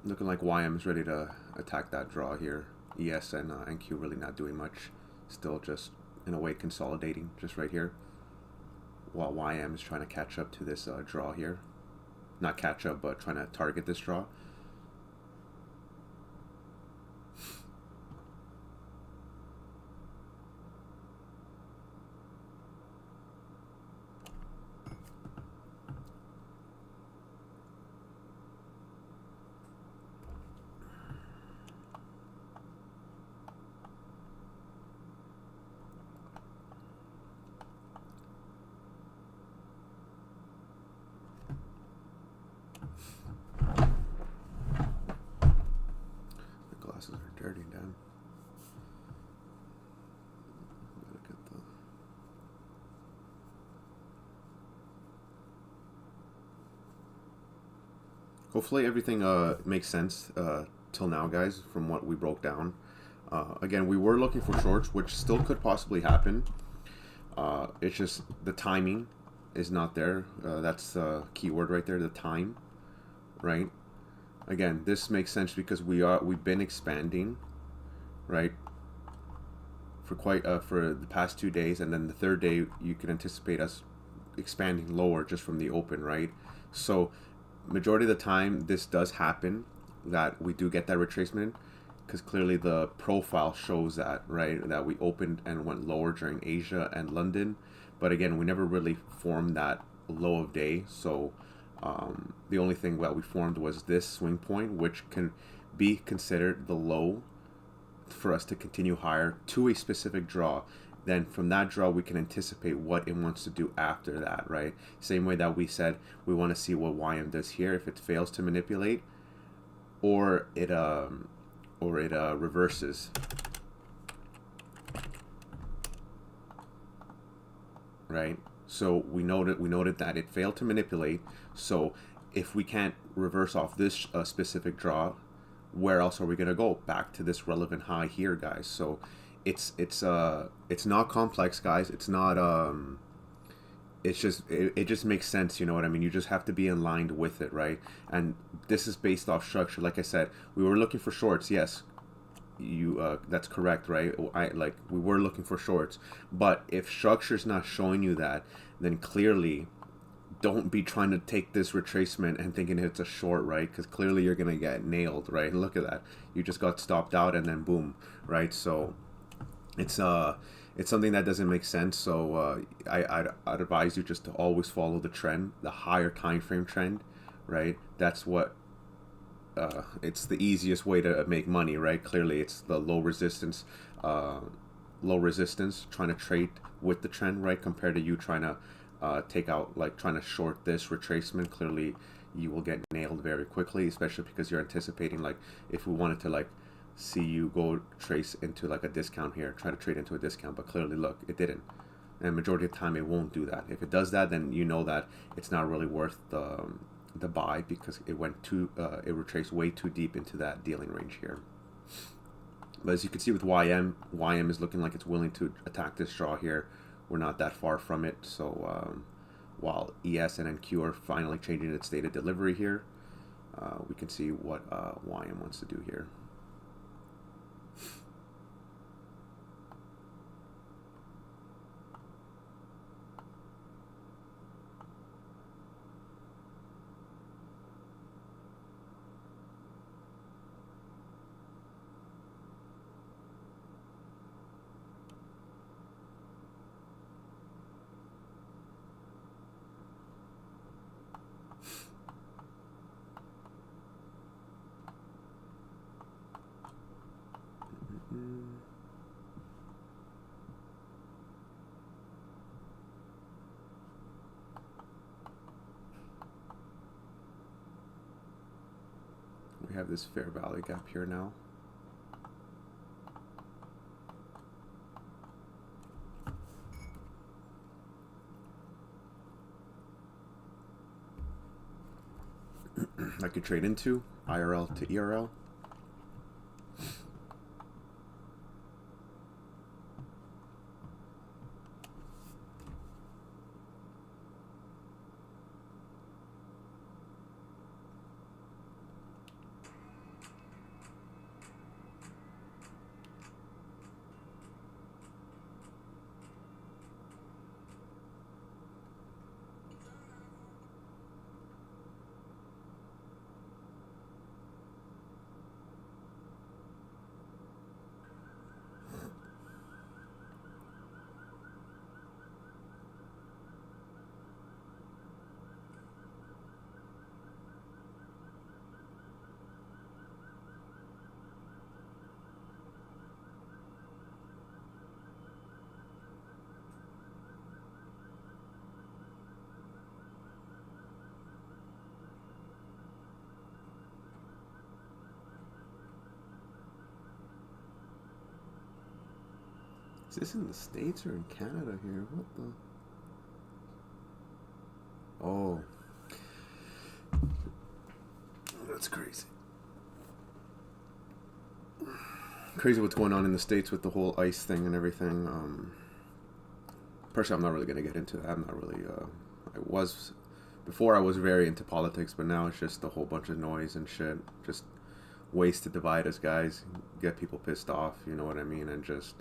Looking like YM is ready to attack that draw here. ES and NQ really not doing much. Still just, in a way, consolidating just right here. While YM is trying to catch up to this draw here. Not catch up, but trying to target this draw. Glasses are dirty, damn. Gotta get the... Hopefully everything makes sense till now, guys, from what we broke down. Again, we were looking for shorts, which still could possibly happen. It's just the timing is not there. That's the key word right there, the time, right? again, this makes sense because we've been expanding, right, for for the past 2 days, and then the third day you can anticipate us expanding lower just from the open, right? So majority of the time this does happen, that we do get that retracement, because clearly the profile shows that, right, that we opened and went lower during Asia and London, but again, we never really formed that low of day. So the only thing that we formed was this swing point, which can be considered the low for us to continue higher to a specific draw. Then from that draw we can anticipate what it wants to do after that, right? Same way that we said we want to see what YM does here. If it fails to manipulate, or it reverses, right? So we noted that it failed to manipulate. So if we can't reverse off this specific draw, where else are we going to go? Back to this relevant high here, guys. So it's not complex, guys. It's not it just makes sense, you know what I mean? You just have to be in line with it, right? And this is based off structure. Like I said, we were looking for shorts, yes. You that's correct, right? We were looking for shorts, but if structure's not showing you that, then clearly don't be trying to take this retracement and thinking it's a short, right? Because clearly you're gonna get nailed, right? And look at that, you just got stopped out and then boom, right? So it's something that doesn't make sense. So I'd advise you just to always follow the trend, the higher time frame trend, right? That's what it's the easiest way to make money, right? Clearly it's the low resistance, trying to trade with the trend, right? Compared to you trying to take out, like trying to short this retracement. Clearly you will get nailed very quickly, especially because you're anticipating, like, if we wanted to like see you go trace into like a discount here, try to trade into a discount, but clearly look, it didn't. And majority of the time it won't do that. If it does that, then you know that it's not really worth the buy, because it went it retraced way too deep into that dealing range here. But as you can see with YM is looking like it's willing to attack this draw here. We're not that far from it. So while ES and NQ are finally changing its data delivery here, we can see what YM wants to do here. We have this fair value gap here now. I could trade into IRL to ERL. Is this in the States or in Canada here? What the? Oh. That's crazy. Crazy what's going on in the States with the whole ICE thing and everything. Personally, I'm not really going to get into that. I'm not really... I was Before I was very into politics, but now it's just a whole bunch of noise and shit. Just ways to divide us, guys, get people pissed off, you know what I mean, and just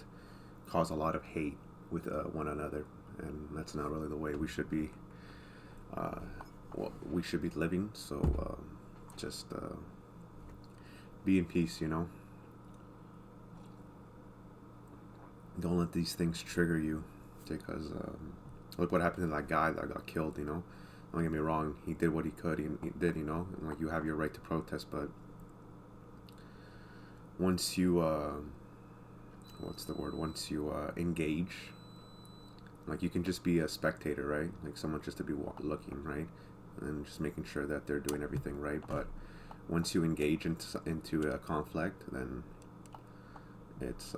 cause a lot of hate with one another. And that's not really the way we should be. We should be living. So just be in peace, you know. Don't let these things trigger you, because look what happened to that guy that got killed, you know. Don't get me wrong, he did what he could, he did, you know, and like, you have your right to protest, but once you once you engage, like, you can just be a spectator, right? Like, someone just to be looking, right? And just making sure that they're doing everything right. But once you engage into a conflict, then it's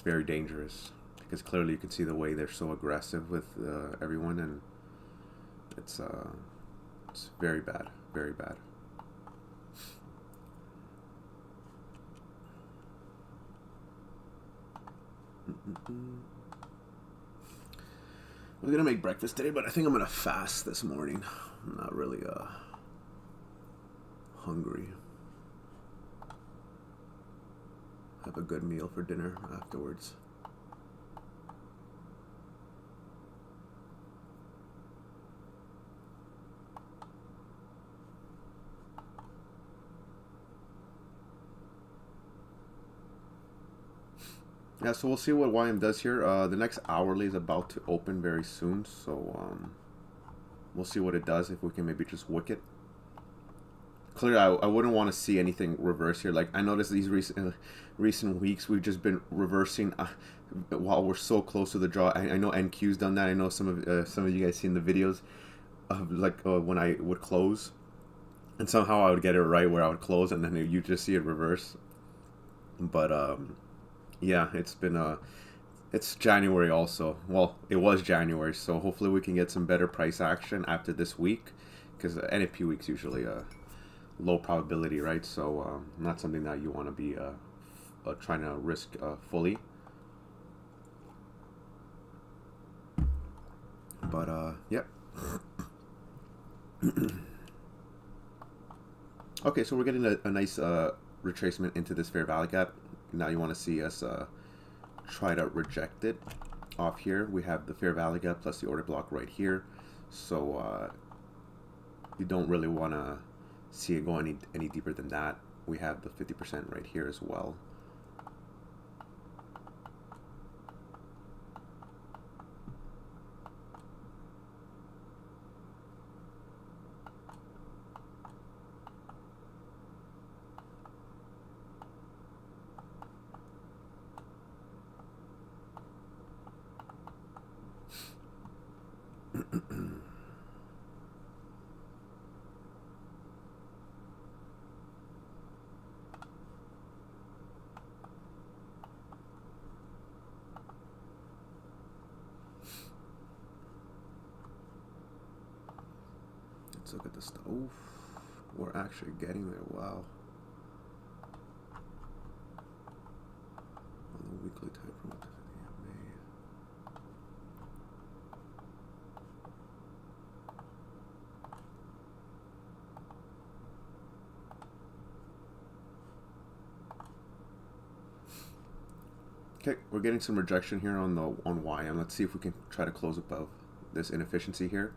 very dangerous, because clearly you can see the way they're so aggressive with everyone, and it's very bad, very bad. I was gonna make breakfast today, but I think I'm gonna fast this morning. I'm not really hungry. Have a good meal for dinner afterwards. Yeah, so we'll see what YM does here. The next hourly is about to open very soon, so we'll see what it does, if we can maybe just wick it. Clearly, I wouldn't want to see anything reverse here. Like, I noticed these recent weeks, we've just been reversing while we're so close to the draw. I know NQ's done that. I know some of you guys seen the videos of, like, when I would close, and somehow I would get it right where I would close, and then you just see it reverse. But yeah, it's January also. Well, it was January, so hopefully we can get some better price action after this week, because NFP week's usually low probability, right? So not something that you want to be trying to risk fully. But yep. Okay, so we're getting a nice retracement into this fair value gap. Now you want to see us try to reject it off here. We have the fair value gap plus the order block right here, so you don't really want to see it go any deeper than that. We have the 50% right here as well. Let's look at the stuff. Oof, we're actually getting there. Wow. On the weekly time frame, what the May. Okay, we're getting some rejection here on YM. Let's see if we can try to close above this inefficiency here.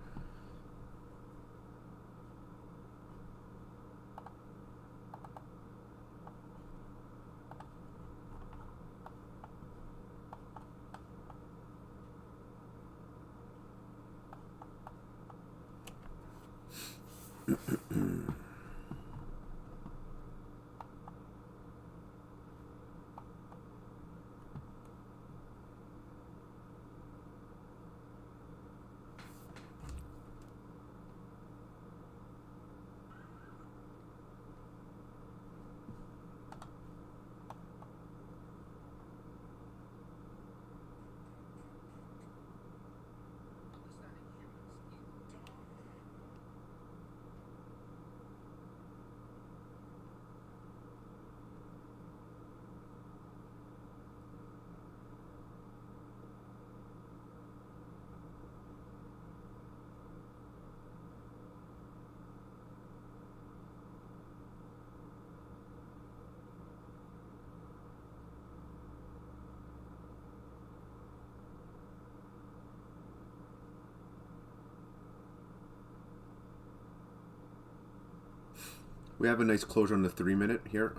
We have a nice closure on the 3-minute here.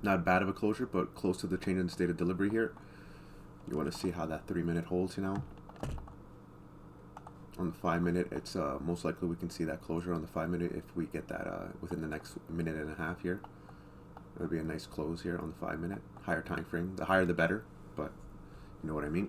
Not bad of a closure, but close to the change in state of delivery here. You want to see how that 3-minute holds now. On the 5-minute, it's most likely we can see that closure on the 5-minute if we get that within the next minute and a half here. It would be a nice close here on the 5-minute. Higher time frame. The higher the better, but you know what I mean.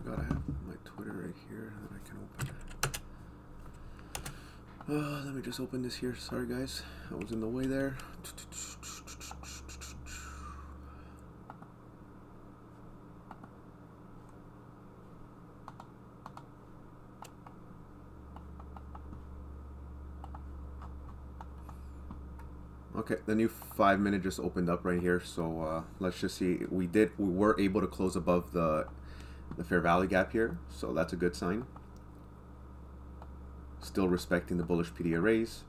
Forgot I have my Twitter right here that I can open. Let me just open this here. Sorry guys, I was in the way there. Okay, the new 5-minute just opened up right here, so let's just see. We were able to close above the fair value gap here, so that's a good sign. Still respecting the bullish PD arrays.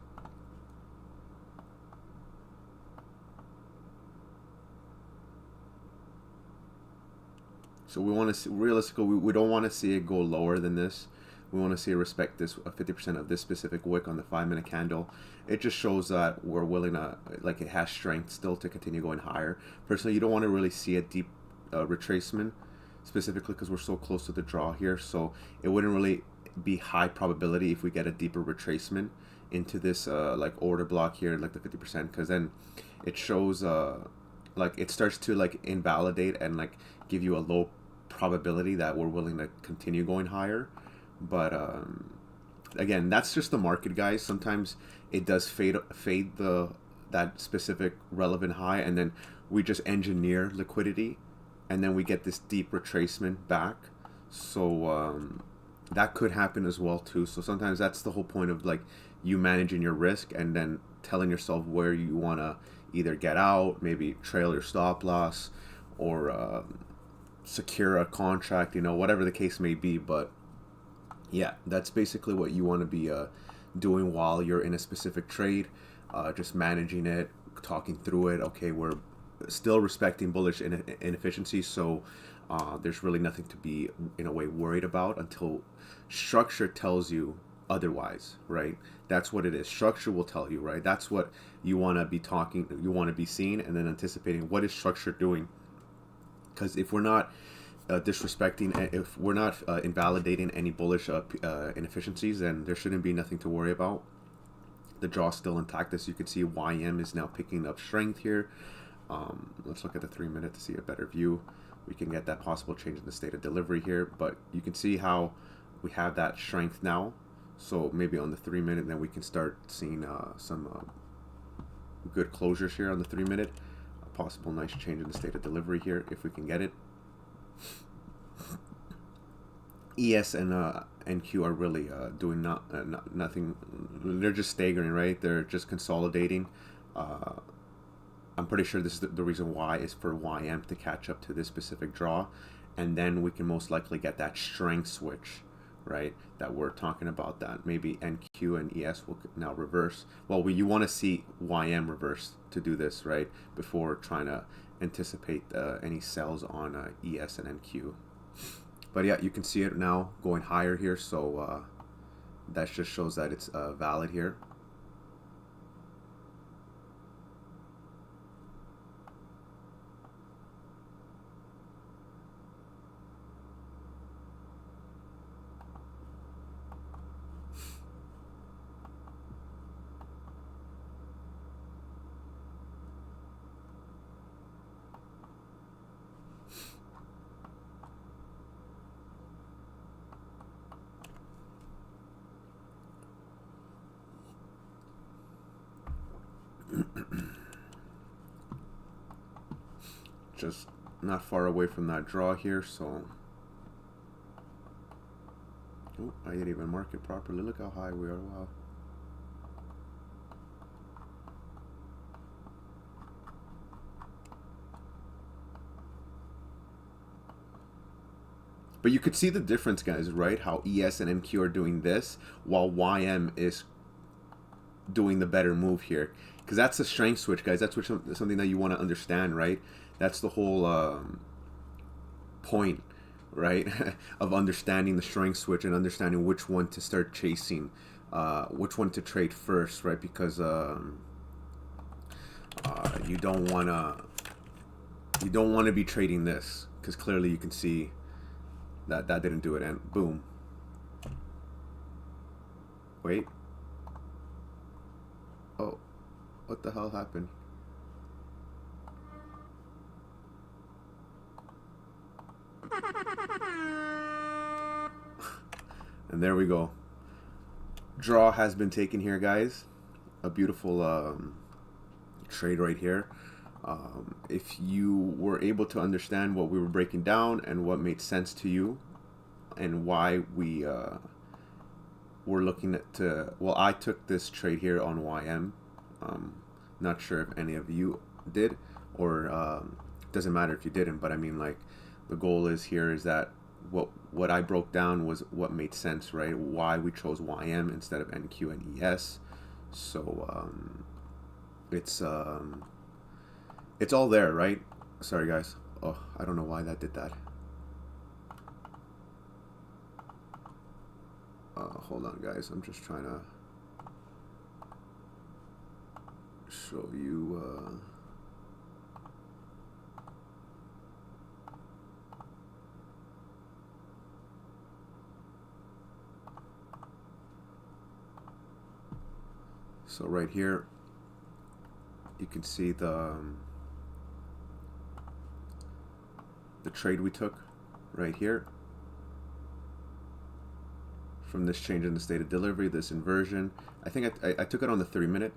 So we want to see, realistically, we don't want to see it go lower than this. We want to see it respect this 50% of this specific wick on the 5-minute candle. It just shows that we're willing to, like, it has strength still to continue going higher. Personally, you don't want to really see a deep retracement, specifically because we're so close to the draw here. So it wouldn't really be high probability if we get a deeper retracement into this like order block here, like the 50%, because then it shows like it starts to like invalidate and like give you a low probability that we're willing to continue going higher. But again, that's just the market, guys. Sometimes it does fade that specific relevant high, and then we just engineer liquidity, and then we get this deep retracement back. So that could happen as well too. So sometimes that's the whole point of like you managing your risk and then telling yourself where you want to either get out, maybe trail your stop loss, or secure a contract, you know, whatever the case may be. But yeah, that's basically what you want to be doing while you're in a specific trade, just managing it, talking through it. Okay, we're still respecting bullish inefficiency, so there's really nothing to be in a way worried about until structure tells you otherwise, right? That's what it is. Structure will tell you, right? That's what you want to be talking, you want to be seeing, and then anticipating what is structure doing. Because if we're not disrespecting, if we're not invalidating any bullish inefficiencies, then there shouldn't be nothing to worry about. The draw still intact. As you can see, YM is now picking up strength here. Let's look at the 3-minute to see a better view. We can get that possible change in the state of delivery here, but you can see how we have that strength now. So maybe on the 3-minute, then we can start seeing some good closures here on the 3-minute. A possible nice change in the state of delivery here if we can get it. ES and NQ are really doing nothing. They're just staggering, right? They're just consolidating. I'm pretty sure this is the reason why is for YM to catch up to this specific draw, and then we can most likely get that strength switch, right? That we're talking about, that maybe NQ and ES will now reverse. Well, you want to see YM reverse to do this, right? Before trying to anticipate any sells on ES and NQ. But yeah, you can see it now going higher here, so that just shows that it's valid here. just not far away from that draw here, so oh, I didn't even mark it properly. Look how high we are. Wow. But you could see the difference, guys, right? How ES and MQ are doing this while YM is doing the better move here. Because that's the strength switch, guys. That's something that you want to understand, right? That's the whole point, right? of understanding the strength switch and understanding which one to start chasing, which one to trade first, right? Because you don't want to be trading this, because clearly you can see that didn't do it, and boom. Wait. Oh, what the hell happened? And there we go. Draw has been taken here, guys. A beautiful trade right here. If you were able to understand what we were breaking down and what made sense to you and why we were looking at well, I took this trade here on YM. Not sure if any of you did, or doesn't matter if you didn't, but I mean, like, the goal is here is that what I broke down was what made sense, right? Why we chose YM instead of NQ and ES. So it's all there, right? Sorry, guys. Oh, I don't know why that did that. Hold on, guys. I'm just trying to show you. So right here, you can see the trade we took right here from this change in the state of delivery, this inversion. I think I took it on the 3-minute.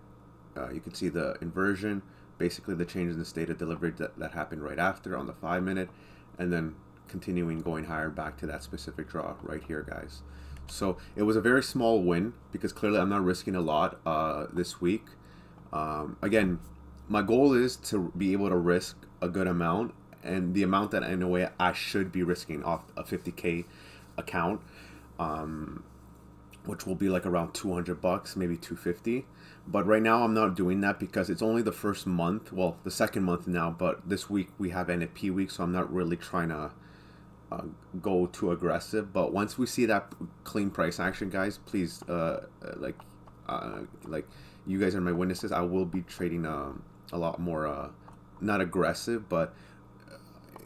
You can see the inversion, basically the change in the state of delivery that happened right after on the 5-minute, and then continuing going higher back to that specific draw right here, guys. So it was a very small win because clearly I'm not risking a lot this week. Again, my goal is to be able to risk a good amount, and the amount that in a way I should be risking off a 50K account, which will be like around 200 bucks, maybe 250. But right now I'm not doing that because it's only the first month, well, the second month now, but this week we have NFP week, so I'm not really trying to go too aggressive. But once we see that clean price action, guys, please, like you guys are my witnesses, I will be trading a lot more, not aggressive, but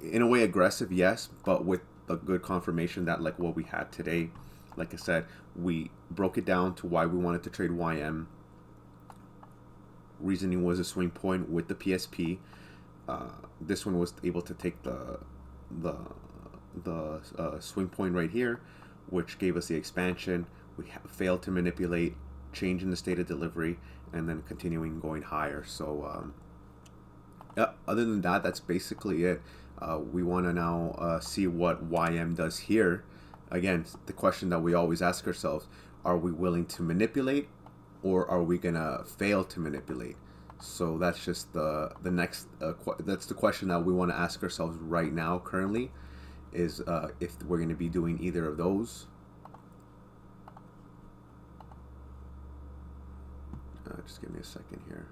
in a way aggressive, yes, but with a good confirmation that, like what we had today, like I said, we broke it down to why we wanted to trade YM. Reasoning was a swing point with the PSP. This one was able to take the swing point right here, which gave us the expansion. We failed to manipulate, change in the state of delivery, and then continuing going higher. So yeah, other than that, that's basically it. We want to now see what YM does here. Again, the question that we always ask ourselves: are we willing to manipulate, or are we gonna fail to manipulate? So that's just the next. That's the question that we want to ask ourselves right now. Currently, is if we're going to be doing either of those. Just give me a second here.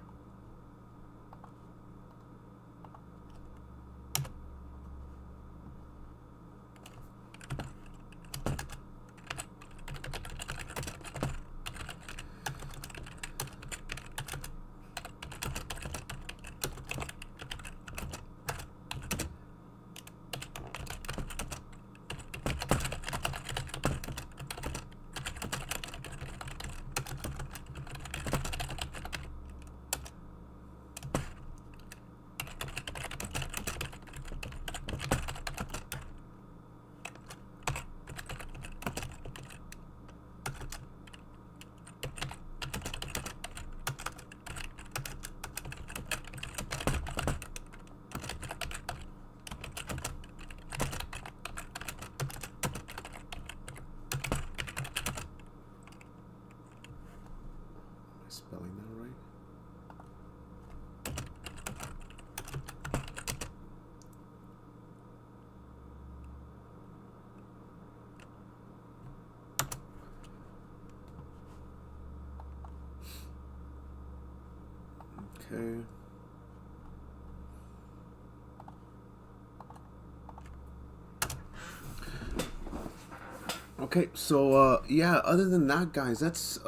Okay. Okay, so yeah, other than that, guys, that's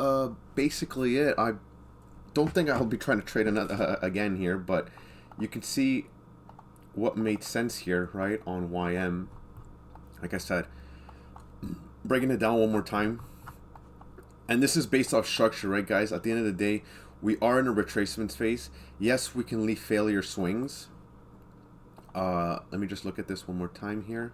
basically it. I don't think I'll be trying to trade another again here, but you can see what made sense here, right, on YM. Like I said, breaking it down one more time. And this is based off structure, right, guys? At the end of the day, we are in a retracement phase. Yes, we can leave failure swings. Let me just look at this one more time here.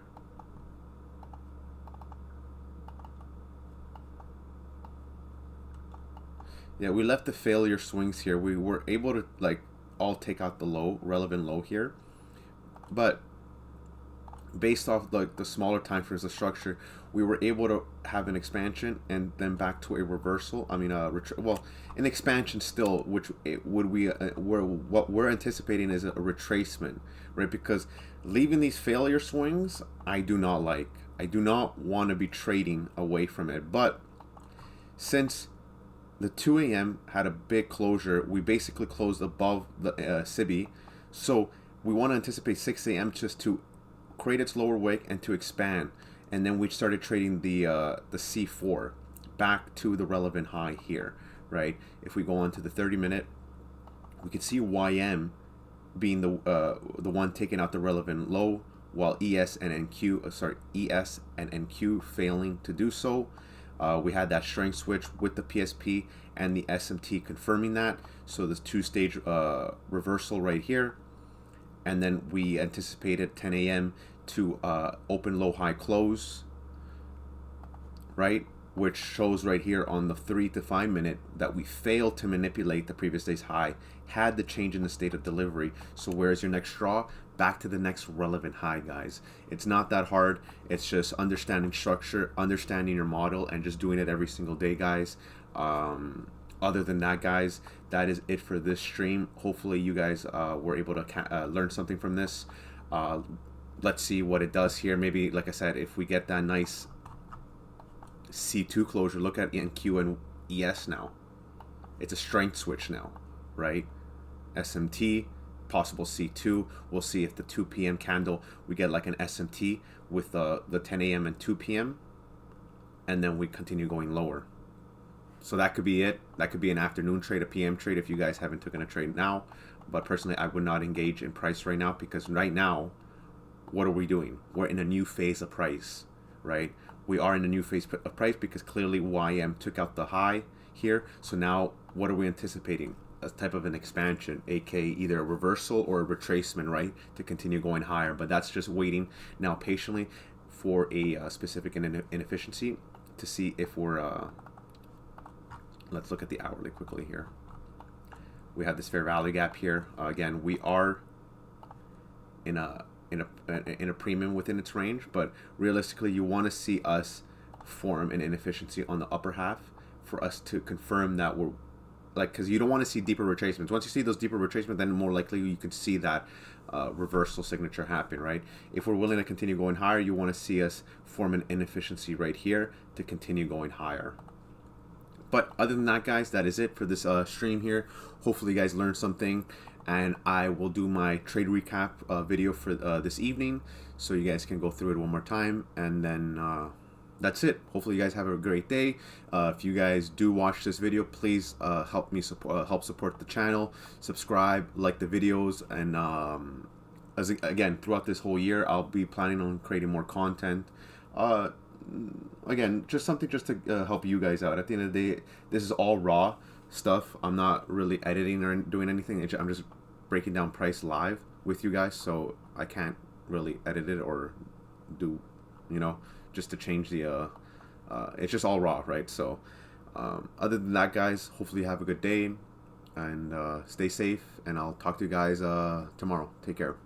Yeah, we left the failure swings here. We were able to like all take out the low, relevant low here. But based off like the smaller time frames of structure, we were able to have an expansion and then back to a reversal. I mean, well, an expansion still, which would we what we're anticipating is a retracement, right? Because leaving these failure swings, I do not like. I do not want to be trading away from it. But since the 2 a.m. had a big closure, we basically closed above the SIBI, so we want to anticipate 6 a.m. just to create its lower wick and to expand, and then we started trading the C4 back to the relevant high here, right? If we go on to the 30-minute, we can see YM being the one taking out the relevant low, while ES and NQ failing to do so. We had that strength switch with the PSP and the SMT confirming that. So this two-stage reversal right here. And then we anticipated 10 a.m. to open low high close, right? Which shows right here on the 3 to 5 minute that we failed to manipulate the previous day's high, had the change in the state of delivery. So where's your next straw? Back to the next relevant high, guys. It's not that hard. It's just understanding structure, understanding your model, and just doing it every single day, guys. Other than that, guys, that is it for this stream. Hopefully you guys were able to learn something from this. Let's see what it does here. Maybe, like I said, if we get that nice C2 closure, look at NQ and ES now. It's a strength switch now, right? SMT, possible C2. We'll see if the 2 p.m. candle, we get like an SMT with the 10 a.m. and 2 p.m. and then we continue going lower. So that could be it. That could be an afternoon trade, a PM trade if you guys haven't taken a trade now. But personally, I would not engage in price right now, because right now, what are we doing? We're in a new phase of price, right? We are in a new phase of price because clearly YM took out the high here. So now what are we anticipating? A type of an expansion, aka either a reversal or a retracement, right? To continue going higher. But that's just waiting now patiently for a specific inefficiency to see if we're... let's look at the hourly quickly here. We have this fair value gap here. Again, we are in a premium within its range, but realistically, you want to see us form an inefficiency on the upper half for us to confirm that we're like, because you don't want to see deeper retracements. Once you see those deeper retracements, then more likely you can see that reversal signature happen, right? If we're willing to continue going higher, you want to see us form an inefficiency right here to continue going higher. But other than that, guys, that is it for this stream here. Hopefully you guys learned something, and I will do my trade recap video for this evening, so you guys can go through it one more time, and then that's it. Hopefully you guys have a great day. If you guys do watch this video, please help support the channel, subscribe, like the videos, and again, throughout this whole year, I'll be planning on creating more content. Again, just something just to help you guys out. At the end of the day, this is all raw stuff. I'm not really editing or doing anything. I'm just breaking down price live with you guys, so I can't really edit it or do, just to change the it's just all raw, right? So other than that, guys, hopefully you have a good day and stay safe, and I'll talk to you guys tomorrow. Take care.